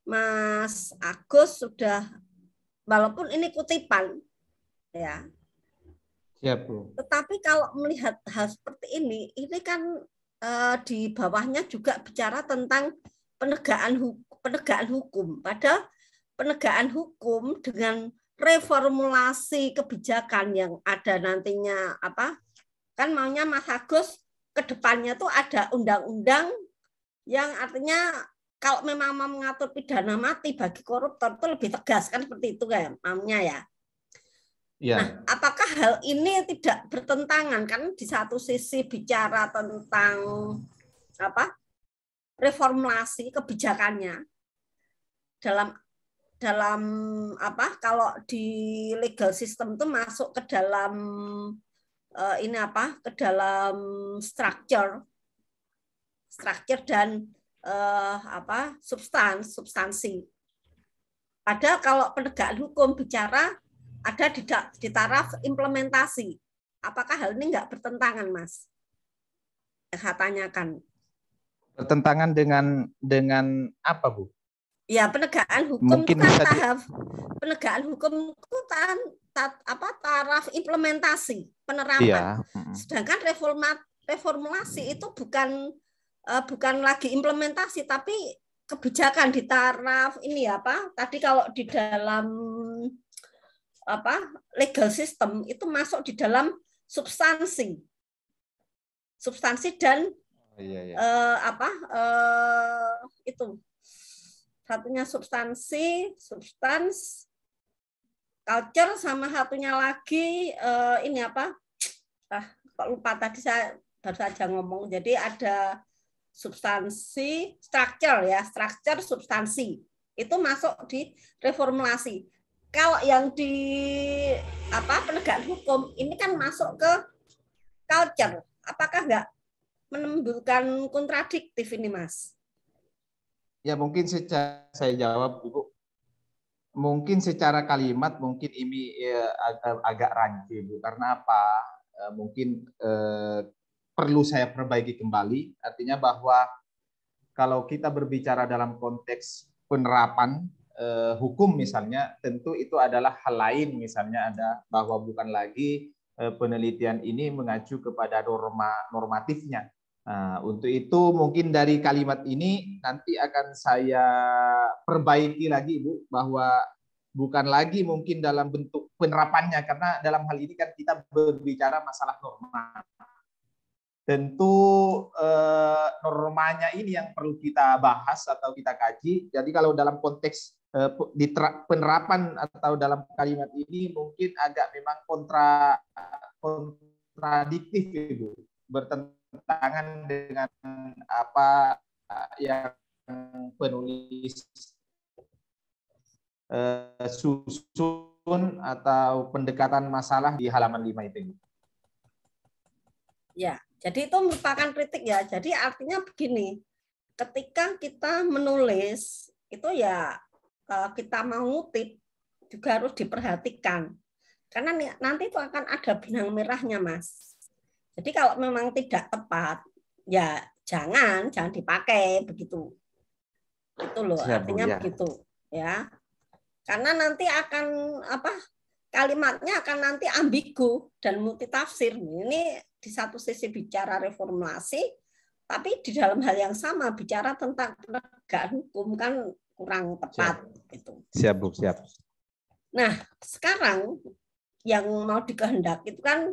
Mas Agus sudah, walaupun ini kutipan ya. Siap, Bu. Tetapi kalau melihat hal seperti ini kan di bawahnya juga bicara tentang penegakan hukum. Padahal penegakan hukum dengan reformulasi kebijakan yang ada nantinya kan maunya Mas Agus ke depannya tuh ada undang-undang yang artinya kalau memang mau mengatur pidana mati bagi koruptor itu lebih tegas kan seperti itu kan maunya ya. Ya. Nah, apakah hal ini tidak bertentangan? Kan di satu sisi bicara tentang reformulasi kebijakannya dalam kalau di legal system itu masuk ke dalam ke dalam structure dan substansi. Padahal kalau penegakan hukum bicara ada di taraf implementasi. Apakah hal ini nggak bertentangan, Mas? Saya tanyakan. Bertentangan dengan apa, Bu? Ya, penegakan hukum mungkin kan tahap penegakan hukum itu taraf implementasi, penerapan. Iya. Sedangkan reformulasi itu bukan lagi implementasi, tapi kebijakan di taraf ini tadi kalau di dalam legal system itu masuk di dalam substansi dan itu satunya substans culture sama satunya lagi kok lupa tadi saya baru saja ngomong. Jadi ada substansi structure substansi itu masuk di reformulasi. Kalau yang di penegakan hukum ini kan masuk ke culture, apakah enggak menimbulkan kontradiktif ini, Mas? Ya mungkin saya jawab, Ibu. Mungkin secara kalimat mungkin ini agak rancu, Bu. Karena apa? Mungkin perlu saya perbaiki kembali. Artinya bahwa kalau kita berbicara dalam konteks penerapan hukum misalnya, tentu itu adalah hal lain. Misalnya ada bahwa bukan lagi penelitian ini mengacu kepada normatifnya. Nah, untuk itu mungkin dari kalimat ini nanti akan saya perbaiki lagi, Bu, bahwa bukan lagi mungkin dalam bentuk penerapannya, karena dalam hal ini kan kita berbicara masalah norma. Tentu normanya ini yang perlu kita bahas atau kita kaji. Jadi kalau dalam konteks penerapan atau dalam kalimat ini mungkin agak memang kontradiktif, Ibu, bertentangan dengan apa yang penulis susun atau pendekatan masalah di halaman 5 itu. Ya, jadi itu merupakan kritik ya. Jadi artinya begini, ketika kita menulis itu ya kita mau ngutip juga harus diperhatikan. Karena nanti itu akan ada benang merahnya, Mas. Jadi kalau memang tidak tepat, ya jangan dipakai begitu. Itu loh, artinya begitu, ya. Karena nanti akan kalimatnya akan nanti ambigu dan multitafsir. Ini di satu sisi bicara reformulasi, tapi di dalam hal yang sama bicara tentang penegakan hukum kan kurang tepat. Gitu. Siap, Bu, siap. Nah, sekarang yang mau dikehendak itu kan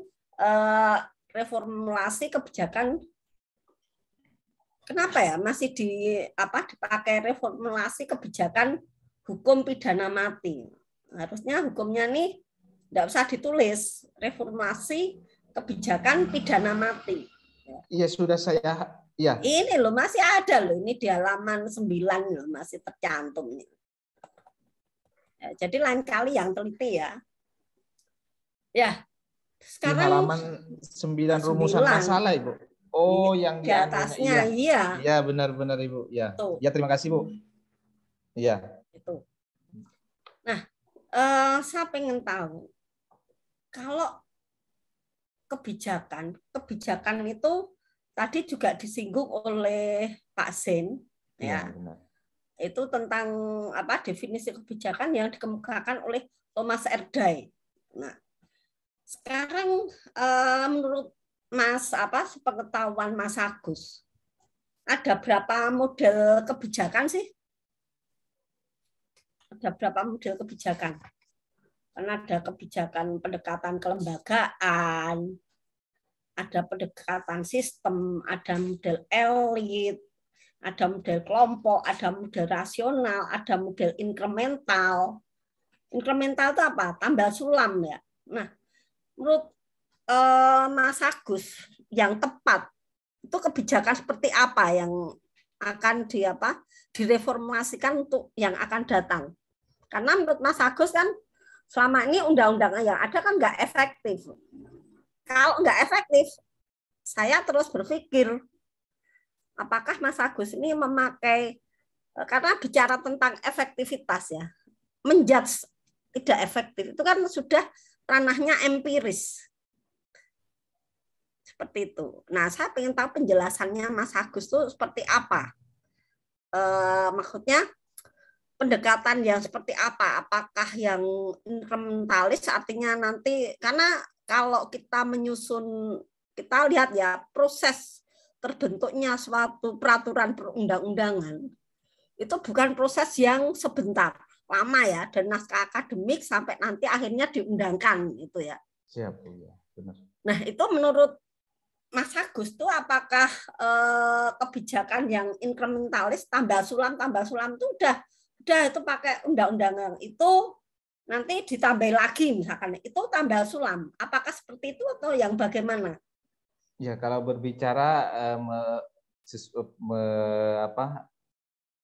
reformulasi kebijakan. Kenapa ya masih dipakai reformulasi kebijakan hukum pidana mati? Harusnya hukumnya nih tidak usah ditulis, reformulasi kebijakan pidana mati. Iya, sudah saya. Ya. Ini loh masih ada loh, ini di halaman 9 loh masih tercantum nih. Ya, jadi lain kali yang teliti ya. Ya. Sekarang di halaman 9 rumusan masalah, Ibu. Oh, yang di atasnya, iya. Iya, benar-benar, Ibu. Ya. Tuh. Ya, terima kasih, Bu. Iya. Itu. Nah, saya pengen tahu kalau kebijakan itu tadi juga disinggung oleh Pak Zain, ya. Benar. Itu tentang definisi kebijakan yang dikemukakan oleh Thomas Erdős. Nah, sekarang menurut Mas sepengetahuan Mas Agus, ada berapa model kebijakan sih? Ada berapa model kebijakan? Karena ada kebijakan pendekatan kelembagaan, ada pendekatan sistem, ada model elit, ada model kelompok, ada model rasional, ada model inkremental. Inkremental itu apa? Tambal sulam ya. Nah, menurut Mas Agus yang tepat itu kebijakan seperti apa yang akan direformulasikan untuk yang akan datang? Karena menurut Mas Agus kan selama ini undang-undang yang ada kan nggak efektif. Kalau nggak efektif, saya terus berpikir apakah Mas Agus ini memakai, karena bicara tentang efektivitas ya, menjudge tidak efektif itu kan sudah ranahnya empiris. Seperti itu. Nah, saya ingin tahu penjelasannya Mas Agus itu seperti apa. Maksudnya pendekatan yang seperti apa? Apakah yang inkrementalis artinya nanti, karena kalau kita menyusun, kita lihat ya proses terbentuknya suatu peraturan perundang-undangan itu bukan proses yang sebentar, lama ya, dan naskah akademik sampai nanti akhirnya diundangkan itu ya. Siap, ya, benar. Nah, itu menurut Mas Agus itu apakah kebijakan yang inkrementalis tambah sulam itu udah itu pakai undang-undangan itu nanti ditambah lagi misalkan itu tambah sulam, apakah seperti itu atau yang bagaimana? Ya, kalau berbicara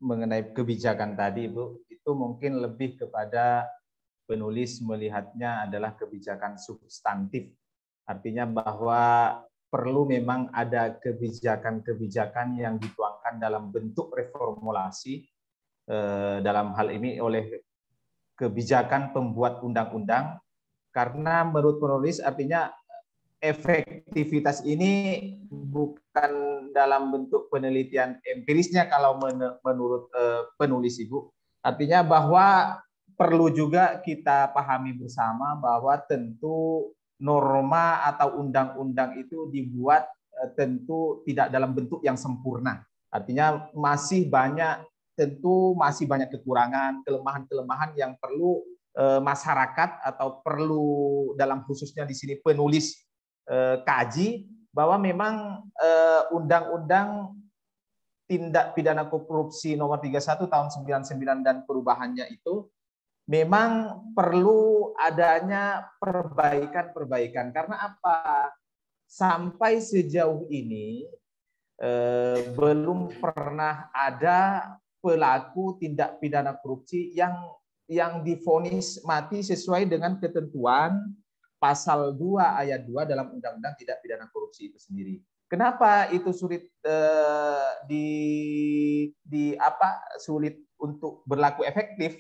mengenai kebijakan tadi, Bu, itu mungkin lebih kepada penulis melihatnya adalah kebijakan substantif. Artinya bahwa perlu memang ada kebijakan-kebijakan yang dituangkan dalam bentuk reformulasi, dalam hal ini oleh kebijakan pembuat undang-undang, karena menurut penulis artinya efektivitas ini bukan dalam bentuk penelitian empirisnya kalau menurut penulis Ibu. Artinya bahwa perlu juga kita pahami bersama bahwa tentu norma atau undang-undang itu dibuat tentu tidak dalam bentuk yang sempurna. Artinya masih banyak kekurangan, kelemahan-kelemahan yang perlu masyarakat atau perlu dalam khususnya di sini penulis kaji, bahwa memang undang-undang tindak pidana korupsi nomor 31 tahun 99 dan perubahannya itu memang perlu adanya perbaikan-perbaikan. Karena apa? Sampai sejauh ini belum pernah ada pelaku tindak pidana korupsi yang divonis mati sesuai dengan ketentuan pasal 2 ayat 2 dalam Undang-Undang Tindak Pidana Korupsi itu sendiri. Kenapa itu sulit sulit untuk berlaku efektif?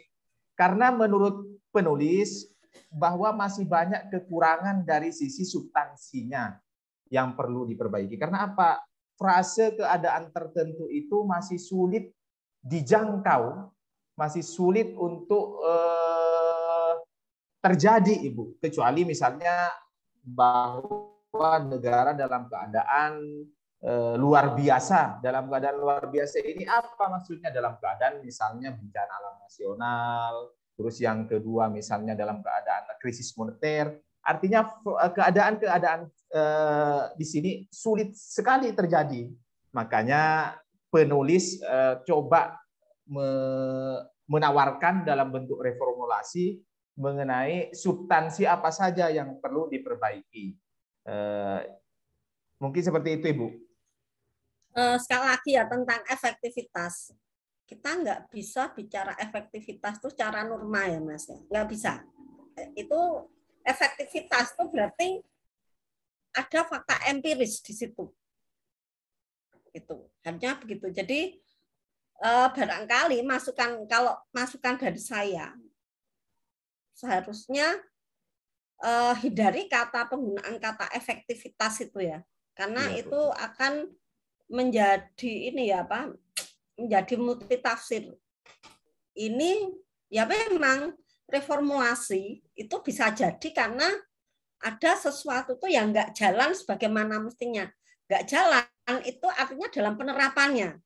Karena menurut penulis bahwa masih banyak kekurangan dari sisi substansinya yang perlu diperbaiki. Karena apa? Frase keadaan tertentu itu masih sulit dijangkau, masih sulit untuk terjadi, Ibu. Kecuali misalnya bahwa negara dalam keadaan luar biasa. Dalam keadaan luar biasa ini apa maksudnya? Dalam keadaan misalnya bencana alam nasional, terus yang kedua misalnya dalam keadaan krisis moneter. Artinya keadaan-keadaan di sini sulit sekali terjadi. Makanya penulis coba menawarkan dalam bentuk reformulasi mengenai substansi apa saja yang perlu diperbaiki. Mungkin seperti itu, Ibu. Sekali lagi ya tentang efektivitas. Kita nggak bisa bicara efektivitas itu secara norma ya Mas. Nggak bisa. Itu efektivitas itu berarti ada fakta empiris di situ. Itu hanya begitu. Jadi barangkali kalau masukan dari saya seharusnya hindari penggunaan kata efektivitas itu ya. Karena itu akan menjadi menjadi multitafsir. Ini ya memang reformulasi itu bisa jadi karena ada sesuatu tuh yang nggak jalan sebagaimana mestinya. Nggak jalan itu artinya dalam penerapannya.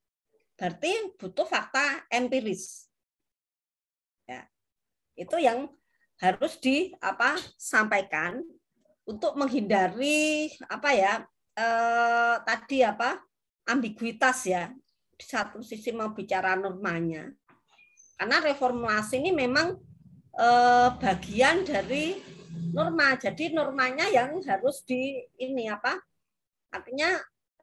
Berarti butuh fakta empiris. Ya. Itu yang harus disampaikan untuk menghindari ambiguitas ya. Di satu sisi mau bicara normanya. Karena reformulasi ini memang bagian dari norma. Jadi normanya yang harus artinya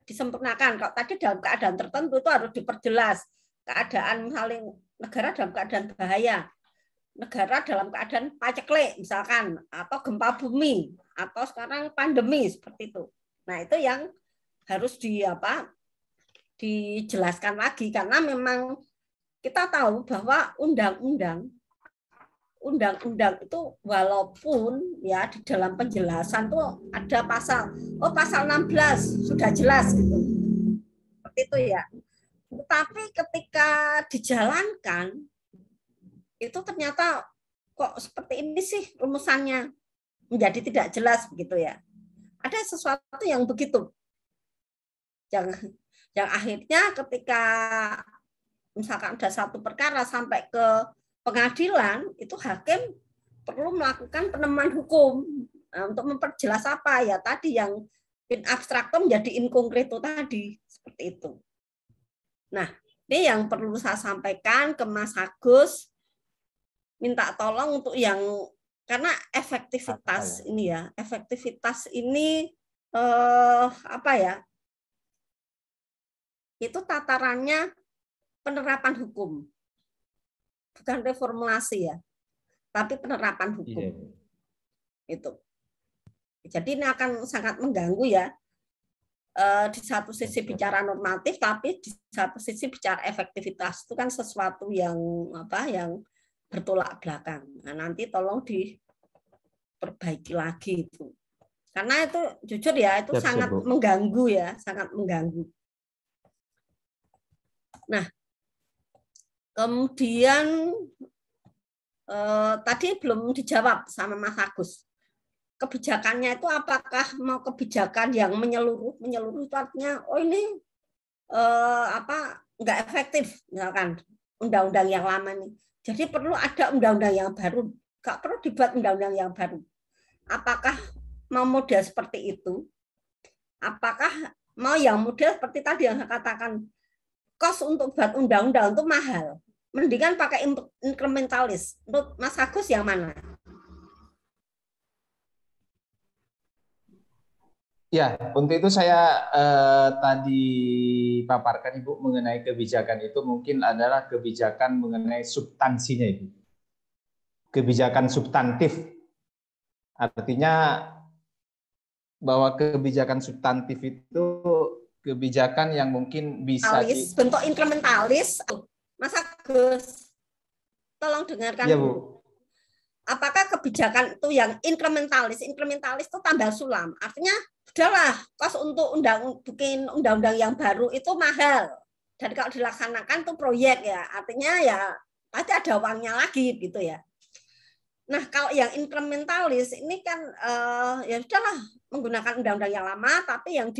disempurnakan. Kalau tadi dalam keadaan tertentu itu harus diperjelas. Keadaan misalnya negara dalam keadaan bahaya, negara dalam keadaan paceklik misalkan, atau gempa bumi, atau sekarang pandemi seperti itu. Nah itu yang harus dijelaskan lagi karena memang kita tahu bahwa undang-undang itu walaupun ya di dalam penjelasan tuh ada pasal 16 sudah jelas gitu. Seperti itu ya. Tetapi ketika dijalankan itu ternyata kok seperti ini sih rumusannya, menjadi tidak jelas begitu ya. Ada sesuatu yang begitu. Yang akhirnya ketika misalkan ada satu perkara sampai ke pengadilan, itu hakim perlu melakukan penemuan hukum untuk memperjelas apa ya tadi yang in abstraktum menjadi in concreto tadi, seperti itu. Nah, ini yang perlu saya sampaikan ke Mas Agus, minta tolong untuk yang karena efektivitas ini itu tatarannya penerapan hukum, bukan reformulasi ya, tapi penerapan hukum. Itu. Jadi ini akan sangat mengganggu ya. di satu sisi bicara normatif, tapi di satu sisi bicara efektivitas itu kan sesuatu yang yang bertolak belakang. Nah, nanti tolong diperbaiki lagi itu, karena itu jujur ya itu sangat mengganggu ya, sangat mengganggu. Nah, kemudian tadi belum dijawab sama Mas Agus. Kebijakannya itu apakah mau kebijakan yang menyeluruh itu artinya ini nggak efektif, misalkan undang-undang yang lama nih, jadi perlu ada undang-undang yang baru, nggak perlu dibuat undang-undang yang baru. Apakah mau model seperti itu? Apakah mau yang model seperti tadi yang saya katakan, kos untuk buat undang-undang itu mahal, mendingan pakai inkrementalis. Menurut Mas Agus yang mana? Ya, untuk itu saya tadi paparkan Ibu mengenai kebijakan itu mungkin adalah kebijakan mengenai substansinya Ibu. Kebijakan substantif. Artinya bahwa kebijakan substantif itu kebijakan yang mungkin bisa bentuk inkrementalis. Mas Agus, tolong dengarkan ya, dulu. Bu. Apakah kebijakan itu yang inkrementalis? Inkrementalis itu tambal sulam. Artinya udahlah, kos untuk bikin undang-undang yang baru itu mahal. Dan kalau dilaksanakan itu proyek ya, artinya ya pasti ada uangnya lagi gitu ya. Nah, kalau yang inkrementalis ini kan ya sudahlah menggunakan undang-undang yang lama, tapi yang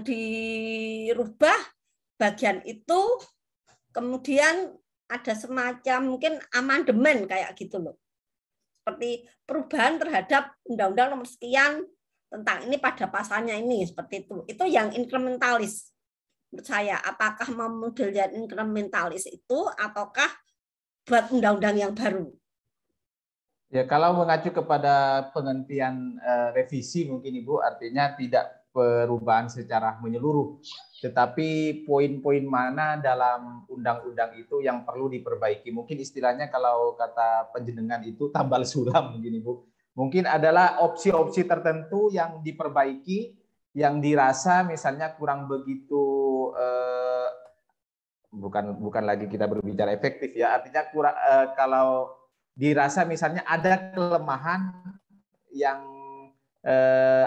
dirubah bagian itu, kemudian ada semacam mungkin amandemen kayak gitu loh. Seperti perubahan terhadap undang-undang nomor sekian tentang ini pada pasalnya ini, seperti itu. Itu yang inkrementalis. Menurut saya, apakah mau model yang inkrementalis itu ataukah buat undang-undang yang baru? Ya, kalau mengacu kepada penghentian revisi mungkin Ibu, artinya tidak perubahan secara menyeluruh, tetapi poin-poin mana dalam undang-undang itu yang perlu diperbaiki. Mungkin istilahnya kalau kata penjenengan itu tambal sulam mungkin Ibu. Mungkin adalah opsi-opsi tertentu yang diperbaiki, yang dirasa misalnya kurang begitu bukan lagi kita berbicara efektif ya, artinya kurang kalau dirasa misalnya ada kelemahan yang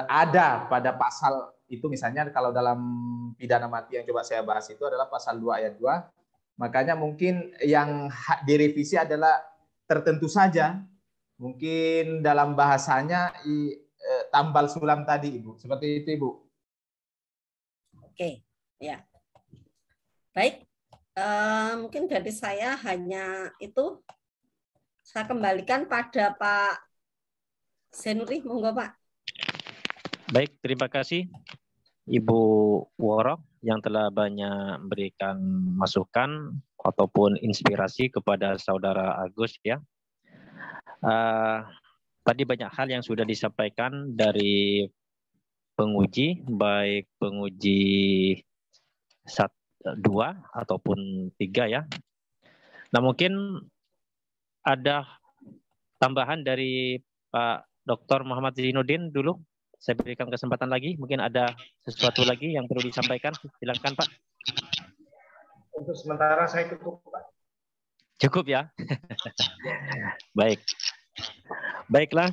ada pada pasal itu, misalnya kalau dalam pidana mati yang coba saya bahas itu adalah pasal 2 ayat 2, makanya mungkin yang direvisi adalah tertentu saja, mungkin dalam bahasanya tambal sulam tadi Ibu, seperti itu Ibu. Oke, ya. Baik, mungkin dari saya hanya itu. Saya kembalikan pada Pak Senuri, monggo Pak. Baik, terima kasih Ibu Woro yang telah banyak memberikan masukan ataupun inspirasi kepada Saudara Agus ya. Tadi banyak hal yang sudah disampaikan dari penguji, baik penguji 1, 2 ataupun 3 ya. Nah, mungkin ada tambahan dari Pak Dr. Muhammad Zainuddin dulu. Saya berikan kesempatan lagi. Mungkin ada sesuatu lagi yang perlu disampaikan. Silakan Pak. Untuk sementara saya cukup Pak. Cukup ya. Baik. Baiklah.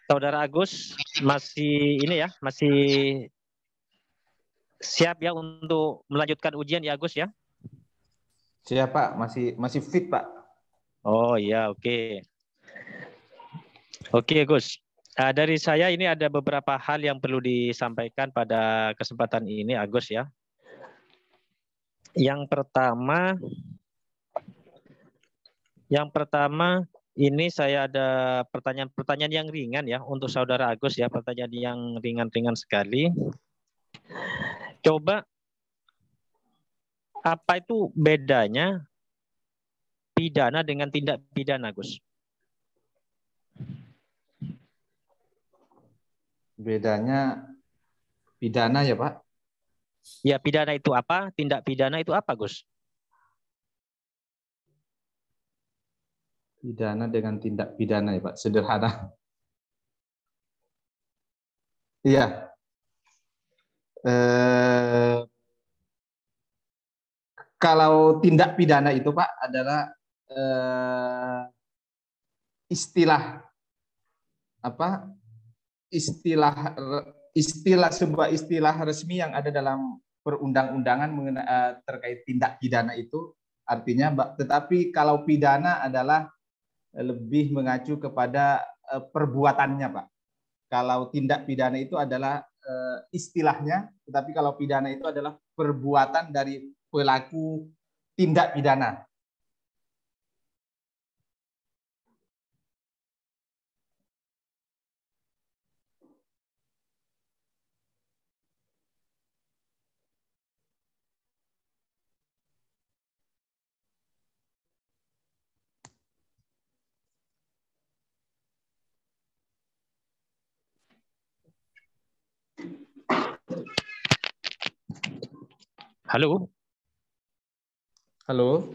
Saudara Agus masih ini ya, masih siap ya untuk melanjutkan ujian ya Agus ya? Siap Pak, masih fit Pak. Oh iya, oke. Oke Gus. Dari saya ini ada beberapa hal yang perlu disampaikan pada kesempatan ini Agus ya. Yang pertama ini saya ada pertanyaan yang ringan ya untuk Saudara Agus ya, pertanyaan yang ringan-ringan sekali. Coba apa itu bedanya pidana dengan tindak pidana, Gus? Bedanya pidana ya Pak? Ya, pidana itu apa? Tindak pidana itu apa, Gus? Pidana dengan tindak pidana ya Pak, sederhana. Iya. Kalau tindak pidana itu Pak adalah istilah apa? Istilah sebuah istilah resmi yang ada dalam perundang-undangan mengenai terkait tindak pidana itu artinya, tetapi kalau pidana adalah lebih mengacu kepada perbuatannya Pak. Kalau tindak pidana itu adalah istilahnya, tetapi kalau pidana itu adalah perbuatan dari pelaku tindak pidana. Halo? Halo?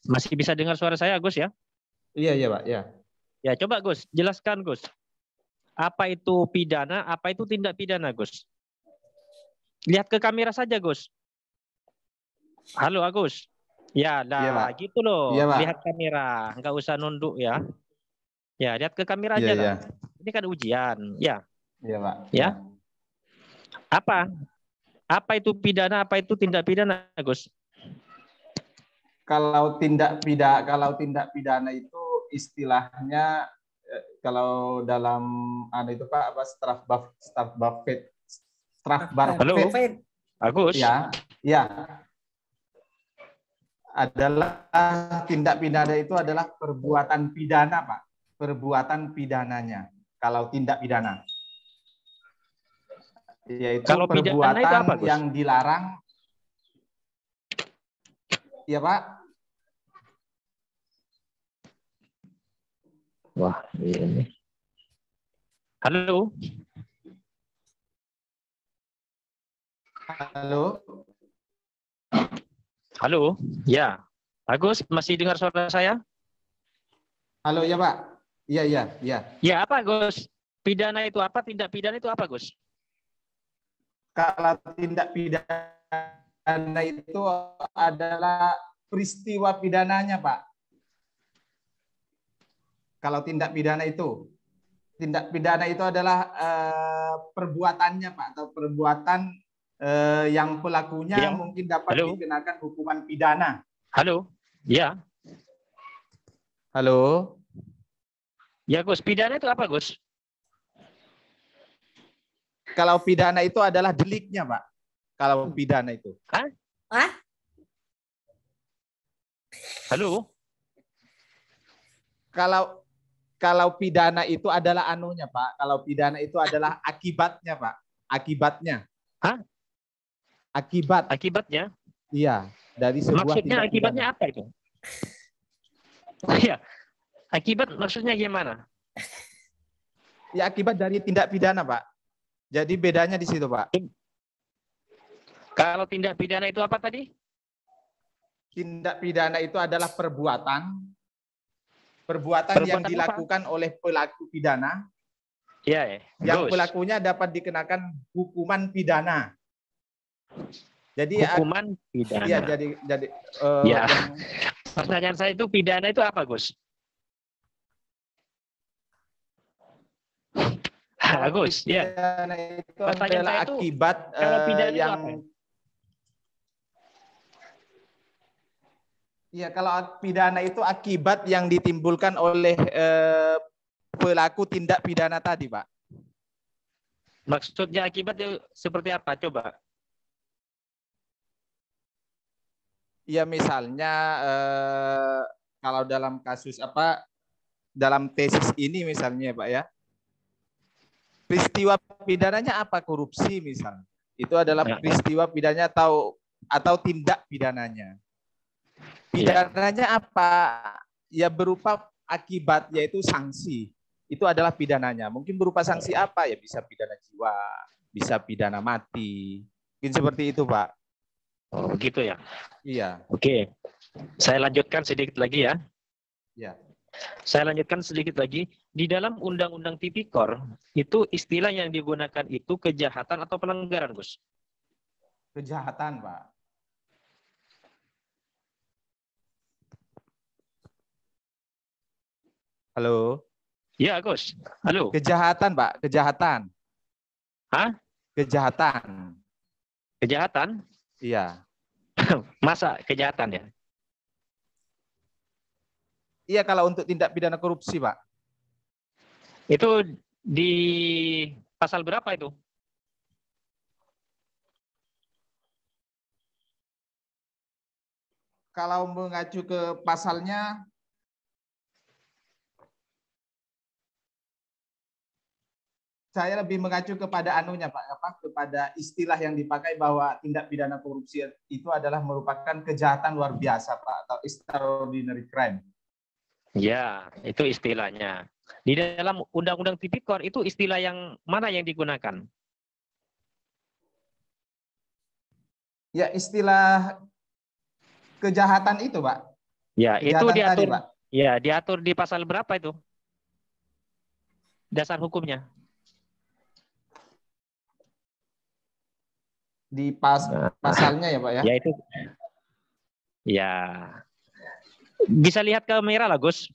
Masih bisa dengar suara saya, Gus ya? Iya, Pak. Ya. Ya, coba Gus, jelaskan Gus. Apa itu pidana, apa itu tindak pidana, Gus? Lihat ke kamera saja, Gus. Halo, Agus. Ya, Iya, gitu loh. Iya, Pak. Lihat kamera, nggak usah nunduk ya. Ya, lihat ke kamera aja. Iya. Ini kan ujian, ya. Iya, Pak. Ya. Apa itu pidana, apa itu tindak pidana, Gus? Kalau tindak pidana itu istilahnya kalau dalam itu Pak apa Strafbarvet. Halo, Agus. Ya. Adalah tindak pidana itu adalah perbuatan pidana, Pak. Perbuatan pidananya. Kalau tindak pidana. Yaitu kalau perbuatan itu apa, Gus? yang dilarang. Iya, Pak. Wah, ini. Halo. Halo. Ya. Agus, masih dengar suara saya? Halo, ya, Pak. Iya. Ya, apa, Gus? Pidana itu apa? Tindak pidana itu apa, Gus? Kalau tindak pidana itu adalah peristiwa pidananya, Pak. Kalau tindak pidana itu adalah perbuatannya, Pak, atau perbuatan yang pelakunya mungkin dapat dikenakan hukuman pidana. Halo, ya. Halo. Ya, Gus. Pidana itu apa, Gus? Kalau pidana itu adalah deliknya, Pak. Kalau pidana itu. Hah? Halo. Kalau pidana itu adalah anunya, Pak. Kalau pidana itu adalah akibatnya, Pak. Akibatnya. Hah? Akibatnya? Iya, dari sebuah maksudnya tindak akibatnya pidana. Apa itu? Iya. Akibat maksudnya gimana? Ya, akibat dari tindak pidana, Pak. Jadi bedanya di situ, Pak. Kalau tindak pidana itu apa tadi? Tindak pidana itu adalah perbuatan yang dilakukan oleh pelaku pidana. Iya, yang pelakunya dapat dikenakan hukuman pidana. Jadi hukuman pidana. Iya, jadi pertanyaan saya itu pidana itu apa, Gus? Agus, ya. Itu adalah akibat kalau pidana yang itu apa? Ya, kalau pidana itu akibat yang ditimbulkan oleh pelaku tindak pidana tadi, Pak. Maksudnya akibat itu seperti apa? Coba. Ya, misalnya kalau dalam kasus dalam tesis ini misalnya, Pak ya. Peristiwa pidananya apa? Korupsi misalnya. Itu adalah peristiwa pidananya atau tindak pidananya. Pidananya apa? Ya berupa akibat, yaitu sanksi. Itu adalah pidananya. Mungkin berupa sanksi apa? Ya bisa pidana jiwa, bisa pidana mati. Mungkin seperti itu, Pak. Oh, begitu ya? Iya. Oke. Saya lanjutkan sedikit lagi ya. Ya. Saya lanjutkan sedikit lagi. di dalam Undang-Undang Tipikor itu istilah yang digunakan itu kejahatan atau pelanggaran, Gus? Kejahatan, Pak. Halo. Ya, Gus. Halo. Kejahatan, Pak. Kejahatan. Hah? Kejahatan. Kejahatan? Iya. Masa kejahatan ya? Iya, kalau untuk tindak pidana korupsi, Pak. Itu di pasal berapa itu? Kalau mengacu ke pasalnya, saya lebih mengacu kepada anunya, Pak, kepada istilah yang dipakai bahwa tindak pidana korupsi itu adalah merupakan kejahatan luar biasa, Pak, atau extraordinary crime. Ya, itu istilahnya. Di dalam Undang-Undang Tipikor itu istilah yang mana yang digunakan? Ya, istilah kejahatan itu, Pak. Ya, Kejahatan itu diatur. tadi, Pak. Ya, diatur di pasal berapa itu? Dasar hukumnya. Di pasalnya ya, Pak ya. Ya itu. Ya. Bisa lihat ke kamera lah, Gus.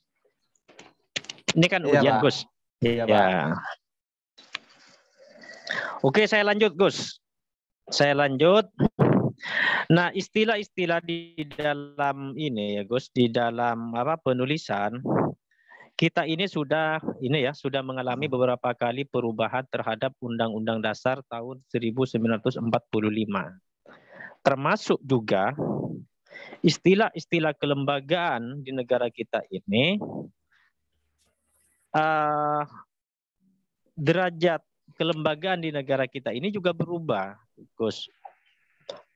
Ini kan Iya, ujian, Pak. Gus. Iya, Ya. Pak. Oke, saya lanjut, Gus. Saya lanjut. Nah, istilah-istilah di dalam ini ya, Gus, di dalam penulisan kita ini sudah mengalami beberapa kali perubahan terhadap Undang-Undang Dasar tahun 1945. Termasuk juga istilah-istilah kelembagaan di negara kita ini derajat kelembagaan di negara kita ini juga berubah, Gus.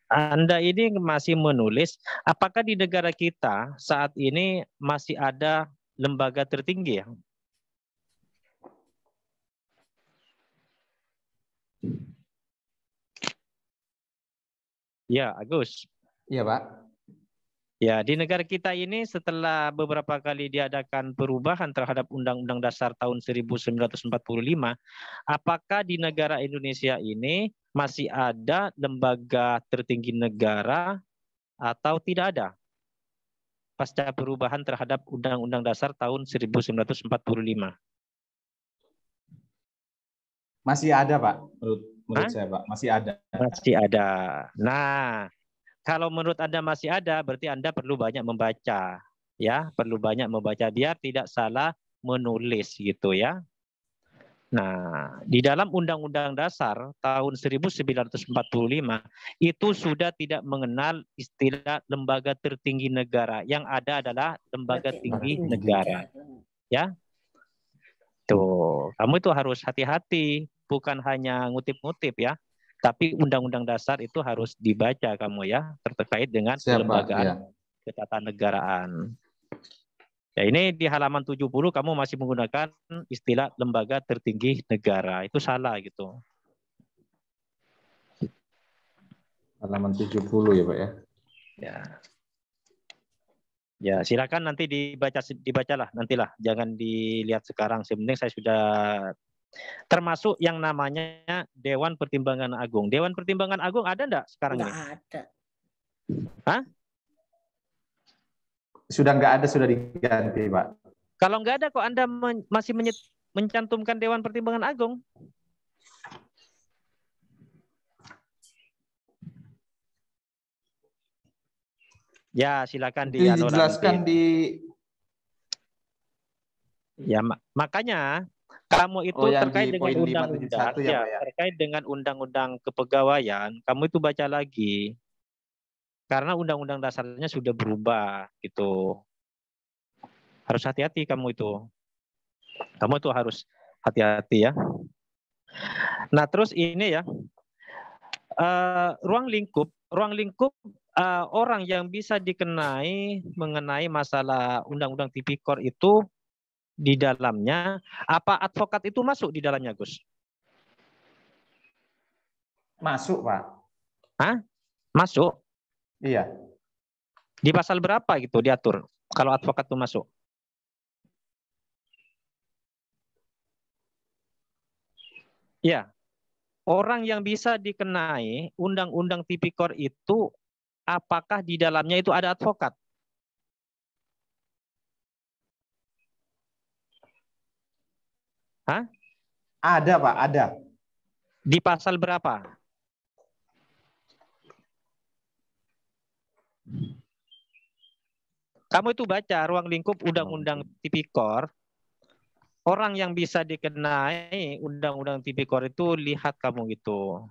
Anda ini masih menulis, apakah di negara kita saat ini masih ada lembaga tertinggi ya? Ya, Agus. Iya, Pak. Ya, di negara kita ini setelah beberapa kali diadakan perubahan terhadap Undang-Undang Dasar tahun 1945, apakah di negara Indonesia ini masih ada lembaga tertinggi negara atau tidak ada? Pasca perubahan terhadap Undang-Undang Dasar tahun 1945. Masih ada, Pak. Menurut saya, Pak. Masih ada. Masih ada. Nah, kalau menurut Anda masih ada, berarti Anda perlu banyak membaca. Ya, perlu banyak membaca biar tidak salah menulis gitu ya. Nah, di dalam Undang-Undang Dasar tahun 1945 itu sudah tidak mengenal istilah lembaga tertinggi negara. Yang ada adalah lembaga tinggi negara. Ya. Tuh, kamu itu harus hati-hati, bukan hanya ngutip-ngutip ya. Tapi Undang-Undang Dasar itu harus dibaca kamu ya, terkait dengan kelembagaan ketatanegaraan. Ya, ini di halaman 70 kamu masih menggunakan istilah lembaga tertinggi negara. Itu salah gitu. Halaman 70 ya, Pak ya. Ya. Ya, silakan nanti dibacalah nantilah, jangan dilihat sekarang. Sebenarnya saya sudah termasuk yang namanya Dewan Pertimbangan Agung. Dewan Pertimbangan Agung ada enggak sekarang ini? Enggak ada. Hah? Sudah enggak ada, sudah diganti, Pak. Kalau enggak ada kok Anda masih mencantumkan Dewan Pertimbangan Agung? Ya, silakan dijelaskan di. Ya, makanya kamu itu terkait dengan undang-undang, ya, terkait dengan undang-undang kepegawaian, kamu itu baca lagi. Karena undang-undang dasarnya sudah berubah gitu. Harus hati-hati kamu itu. Kamu itu harus hati-hati ya. Nah, terus ini ya. Ruang lingkup orang yang bisa dikenai mengenai masalah Undang-Undang Tipikor itu di dalamnya, apa advokat itu masuk di dalamnya, Gus? Masuk, Pak. Hah? Masuk? Iya. Di pasal berapa gitu diatur kalau advokat itu masuk? Ya, orang yang bisa dikenai undang-undang tipikor itu apakah di dalamnya itu ada advokat? Hah? Ada, Pak, ada. Di pasal berapa? Kamu itu baca ruang lingkup undang-undang tipikor, orang yang bisa dikenai undang-undang tipikor itu lihat kamu gitu.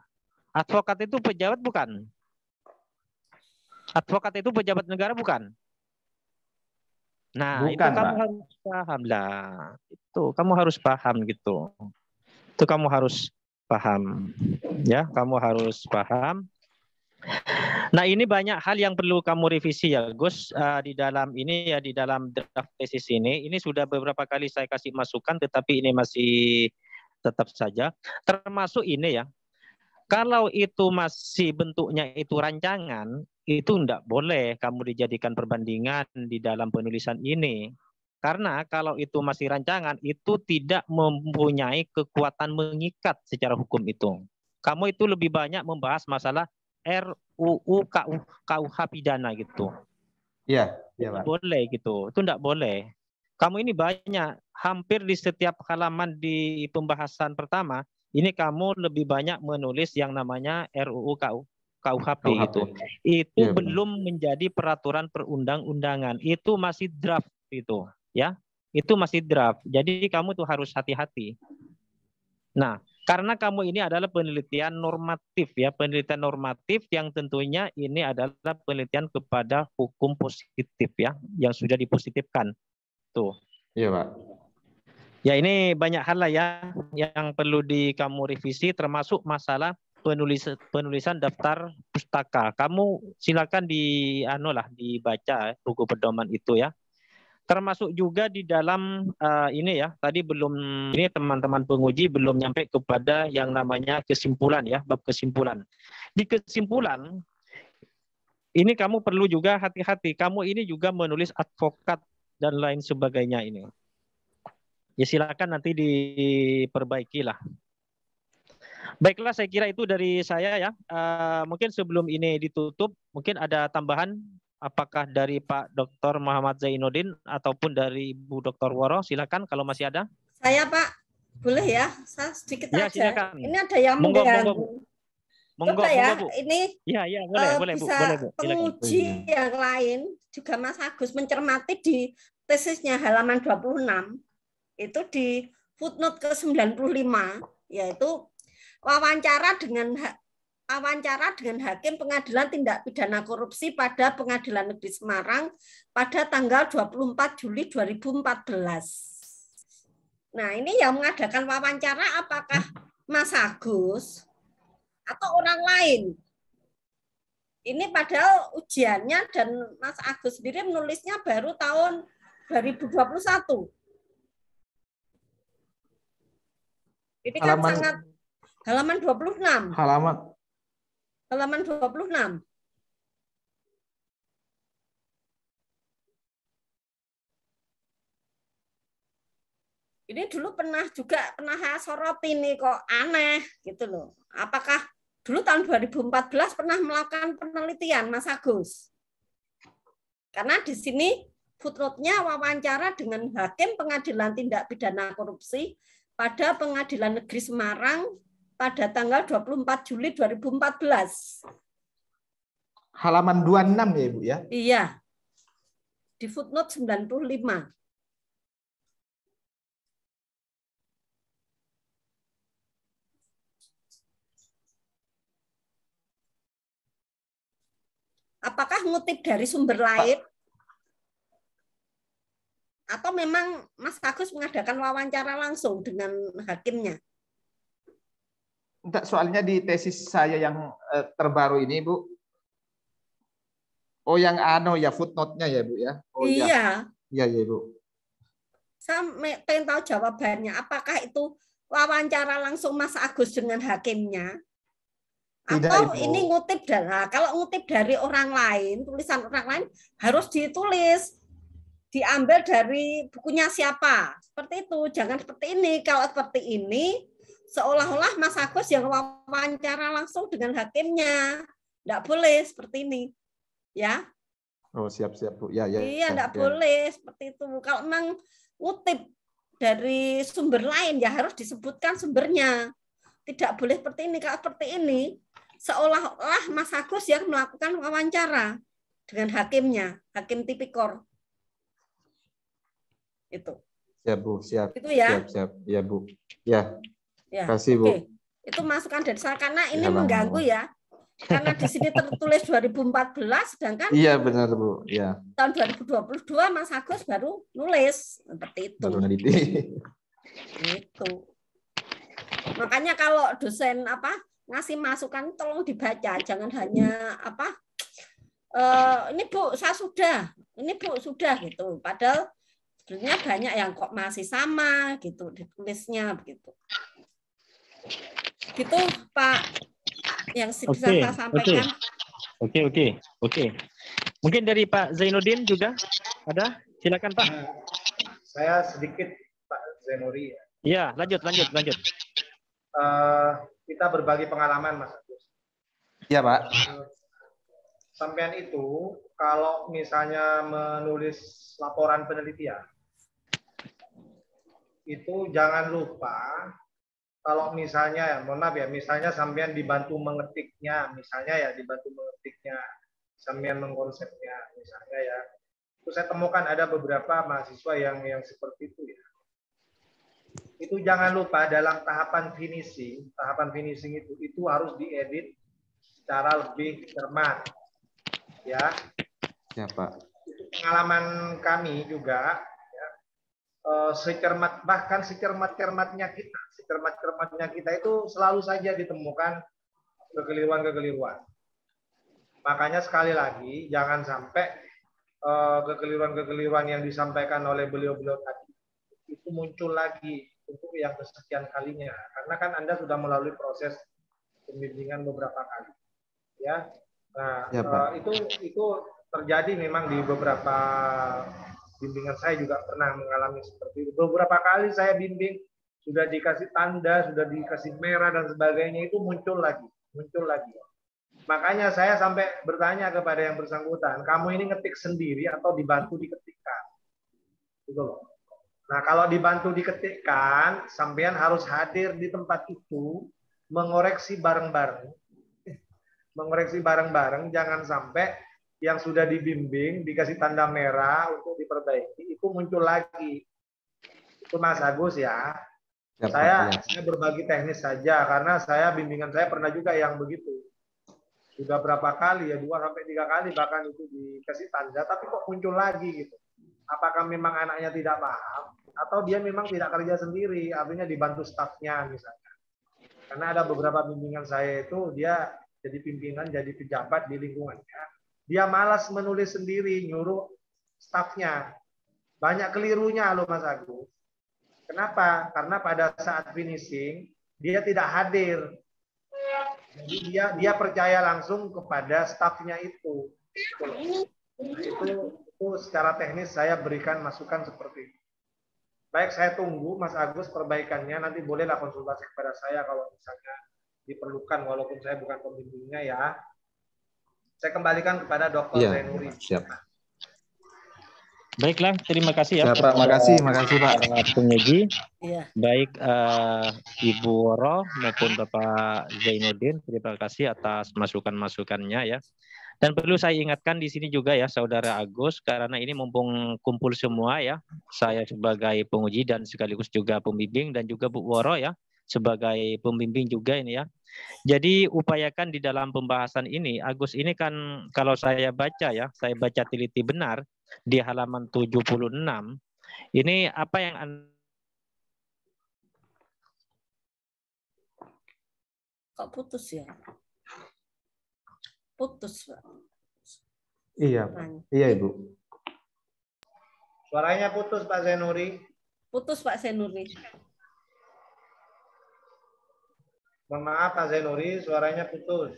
Advokat itu pejabat bukan? Advokat itu pejabat negara bukan? Nah, Bukan, itu kamu Pak. harus paham lah. Itu kamu harus paham gitu. Itu kamu harus paham. Ya, kamu harus paham. Nah, ini banyak hal yang perlu kamu revisi ya, Gus. Di dalam ini ya, di dalam draft tesis ini sudah beberapa kali saya kasih masukan, tetapi ini masih tetap saja. Termasuk ini ya, kalau itu masih bentuknya itu rancangan, itu tidak boleh kamu dijadikan perbandingan di dalam penulisan ini. Karena kalau itu masih rancangan, itu tidak mempunyai kekuatan mengikat secara hukum itu. Kamu itu lebih banyak membahas masalah RUU KUH pidana gitu. Iya, iya, Pak. Boleh gitu. Itu tidak boleh. Kamu ini banyak, hampir di setiap halaman di pembahasan pertama, ini kamu lebih banyak menulis yang namanya RUU KUHP itu. Itu Iya, belum menjadi peraturan perundang-undangan. Itu masih draft itu, ya. Itu masih draft. Jadi kamu tuh harus hati-hati. Nah, karena kamu ini adalah penelitian normatif ya, penelitian normatif yang tentunya ini adalah penelitian kepada hukum positif ya, yang sudah dipositifkan. Tuh. Iya, Pak. Ya, ini banyak hal lah ya yang perlu kamu revisi, termasuk masalah penulisan daftar pustaka. Kamu silakan dibaca buku pedoman itu ya. Termasuk juga di dalam ini ya, tadi ini teman-teman penguji belum nyampe kepada yang namanya kesimpulan ya, bab kesimpulan. Di kesimpulan ini kamu perlu juga hati-hati. Kamu ini juga menulis advokat dan lain sebagainya ini. Ya silakan nanti diperbaiki lah. Baiklah, saya kira itu dari saya ya. Mungkin sebelum ini ditutup, mungkin ada tambahan. Apakah dari Pak Dr. Muhammad Zainuddin ataupun dari Bu Dr. Woro? Silakan kalau masih ada. Saya Pak, boleh ya? Saya sedikit ya, aja. Silakan. Ini ada yang mengganggu. Coba ya, Bu. Ini boleh, bisa Bu. Penguji yang lain juga Mas Agus mencermati di tesisnya halaman 26 itu di footnote ke-95 yaitu wawancara dengan Hakim Pengadilan Tindak Pidana Korupsi pada Pengadilan Negeri Semarang pada tanggal 24 Juli 2014. Nah, ini yang mengadakan wawancara apakah Mas Agus atau orang lain? Ini padahal ujiannya dan Mas Agus sendiri menulisnya baru tahun 2021. Ini kan sangat halaman 26. Halaman 26. Ini dulu pernah soroti nih, kok aneh gitu loh. Apakah dulu tahun 2014 pernah melakukan penelitian Mas Agus? Karena di sini footnote-nya wawancara dengan Hakim Pengadilan Tindak Pidana Korupsi pada Pengadilan Negeri Semarang pada tanggal 24 Juli 2014. Halaman 26 ya, Ibu ya? Iya. Di footnote 95. Apakah ngutip dari sumber lain? Atau memang Mas Agus mengadakan wawancara langsung dengan hakimnya? Enggak, soalnya di tesis saya yang terbaru ini, Bu. Oh, yang ya footnote-nya ya, Bu ya? Oh, iya. Iya, Bu. Saya pengen tahu jawabannya. Apakah itu wawancara langsung Mas Agus dengan hakimnya? Tidak, atau Ibu. Ini ngutip kalau ngutip dari orang lain, tulisan orang lain harus ditulis. Diambil dari bukunya siapa. Seperti itu. Jangan seperti ini. Kalau seperti ini, seolah-olah Mas Agus yang wawancara langsung dengan hakimnya. Tidak boleh seperti ini. Ya. Oh, siap-siap, Bu. Ya, ya. Iya, tidak ya. boleh seperti itu. Kalau memang ngutip dari sumber lain, ya harus disebutkan sumbernya. Tidak boleh seperti ini. Kalau seperti ini, seolah-olah Mas Agus yang melakukan wawancara dengan hakimnya, hakim tipikor. Itu. Siap, Bu. Siap. Itu ya. Siap. Ya, Bu. Ya. Ya. Kasih, Bu. Oke. Itu masukan dari saya karena ini Ya, mengganggu ya. Karena di sini tertulis 2014, sedangkan Iya, benar, Bu. Ya. tahun 2022 Mas Agus baru nulis seperti itu. Baru neliti. Itu. Makanya kalau dosen ngasih masukan tolong dibaca, jangan hanya ini Bu saya sudah, ini Bu sudah gitu. Padahal sebenarnya banyak yang kok masih sama gitu ditulisnya begitu. Gitu Pak yang bisa saya sampaikan. Oke. Mungkin dari Pak Zainuddin juga ada? Silakan Pak. Saya sedikit Pak Zainuri. Iya, lanjut. Kita berbagi pengalaman, Mas Agus. Iya, Pak. Sampean itu kalau misalnya menulis laporan penelitian, itu jangan lupa kalau misalnya, mohon maaf ya, misalnya sampean dibantu mengetiknya, sampean mengkonsepnya, misalnya ya. Itu saya temukan ada beberapa mahasiswa yang seperti itu ya. Itu jangan lupa dalam tahapan finishing itu harus diedit secara lebih cermat. Ya. Ya, Pak. Pengalaman kami juga ya, secermat-cermatnya kita itu selalu saja ditemukan kekeliruan. Makanya sekali lagi jangan sampai kekeliruan yang disampaikan oleh beliau-beliau tadi itu muncul lagi untuk yang kesekian kalinya, karena kan Anda sudah melalui proses pembimbingan beberapa kali, ya. Nah, ya, itu terjadi memang di beberapa bimbingan saya juga pernah mengalami seperti itu. Beberapa kali saya bimbing sudah dikasih tanda, sudah dikasih merah dan sebagainya, itu muncul lagi. Makanya saya sampai bertanya kepada yang bersangkutan, kamu ini ngetik sendiri atau dibantu diketikkan? Gitu loh. Nah, kalau dibantu diketikkan, sampean harus hadir di tempat itu, mengoreksi bareng-bareng. Jangan sampai yang sudah dibimbing, dikasih tanda merah untuk diperbaiki, itu muncul lagi. Itu Mas Agus ya. Saya berbagi teknis saja, karena bimbingan saya pernah juga yang begitu. Sudah berapa kali ya, 2-3 kali bahkan itu dikasih tanda, tapi kok muncul lagi gitu. Apakah memang anaknya tidak paham, atau dia memang tidak kerja sendiri, artinya dibantu stafnya misalnya. Karena ada beberapa bimbingan saya itu, dia jadi pimpinan, jadi pejabat di lingkungannya. Dia malas menulis sendiri, nyuruh stafnya. Banyak kelirunya loh Mas Agus. Kenapa? Karena pada saat finishing, dia tidak hadir. Jadi dia percaya langsung kepada stafnya itu. Itu secara teknis saya berikan masukan seperti itu. Baik, saya tunggu Mas Agus perbaikannya. Nanti bolehlah konsultasi kepada saya kalau misalnya diperlukan, walaupun saya bukan pembimbingnya ya. Saya kembalikan kepada Dr. Zainuri. Siap. Baiklah, terima kasih ya. Pak, makasih Pak. Penguji. Iya. Baik Ibu Woro maupun Bapak Zainuddin, terima kasih atas masukan-masukannya ya. Dan perlu saya ingatkan di sini juga ya Saudara Agus, karena ini mumpung kumpul semua ya, saya sebagai penguji dan sekaligus juga pembimbing, dan juga Bu Woro ya sebagai pembimbing juga ini ya. Jadi upayakan di dalam pembahasan ini, Agus ini kan kalau saya baca ya, saya baca teliti benar di halaman 76, ini apa yang kok putus ya? Putus, Pak. Iya, iya Ibu. Suaranya putus Pak Zainuri. Putus Pak Zainuri. Mohon maaf Pak Zainuri, suaranya putus.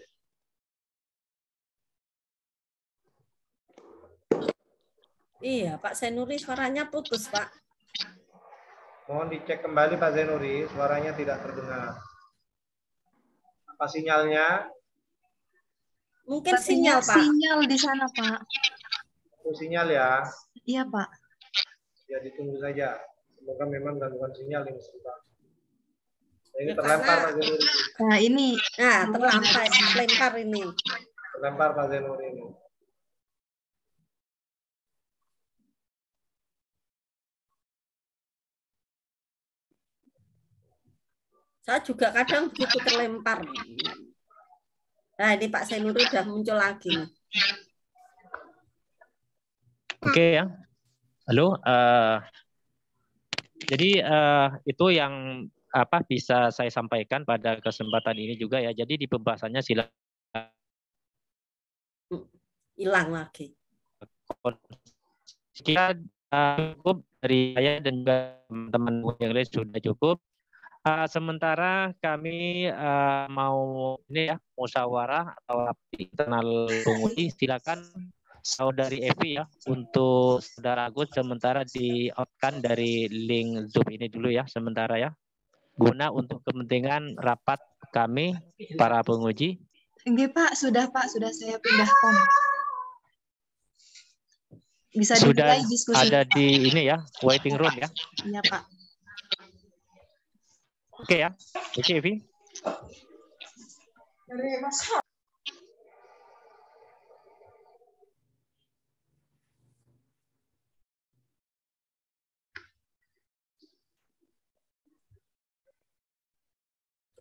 Iya, Pak Zainuri suaranya putus, Pak. Mohon dicek kembali Pak Zainuri, suaranya tidak terdengar. Apa sinyalnya? Mungkin sinyal, Pak. Sinyal di sana, Pak. Oh, sinyal ya. Iya, Pak. Ya ditunggu saja. Semoga memang gangguan sinyal ini sebentar. Nah, ini Ya, terlempar karena- Pak Zainuri. Nah, ini Nah, terlempar ini. Terlempar Pak Zainuri ini. Saya juga kadang begitu terlempar. Nah, ini Pak Zainuri udah muncul lagi nih. Oke ya. Halo. Jadi itu yang apa bisa saya sampaikan pada kesempatan ini juga ya. Jadi di pembahasannya silakan Hilang lagi. sekian cukup dari saya dan juga teman-teman yang lain sudah cukup. Sementara kami mau ini ya musyawarah atau internal penguji, silakan Saudari Evi ya untuk Saudara Agus sementara di out-kan dari link Zoom ini dulu ya sementara ya. Guna untuk kepentingan rapat kami para penguji. enggak, Pak, sudah saya pindahkan. Bisa Sudah dimulai diskusi. ada di ini ya, waiting room ya. Iya, Pak. Oke ya. Oke, Evi.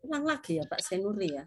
Ulang lagi ya Pak Zainuri ya.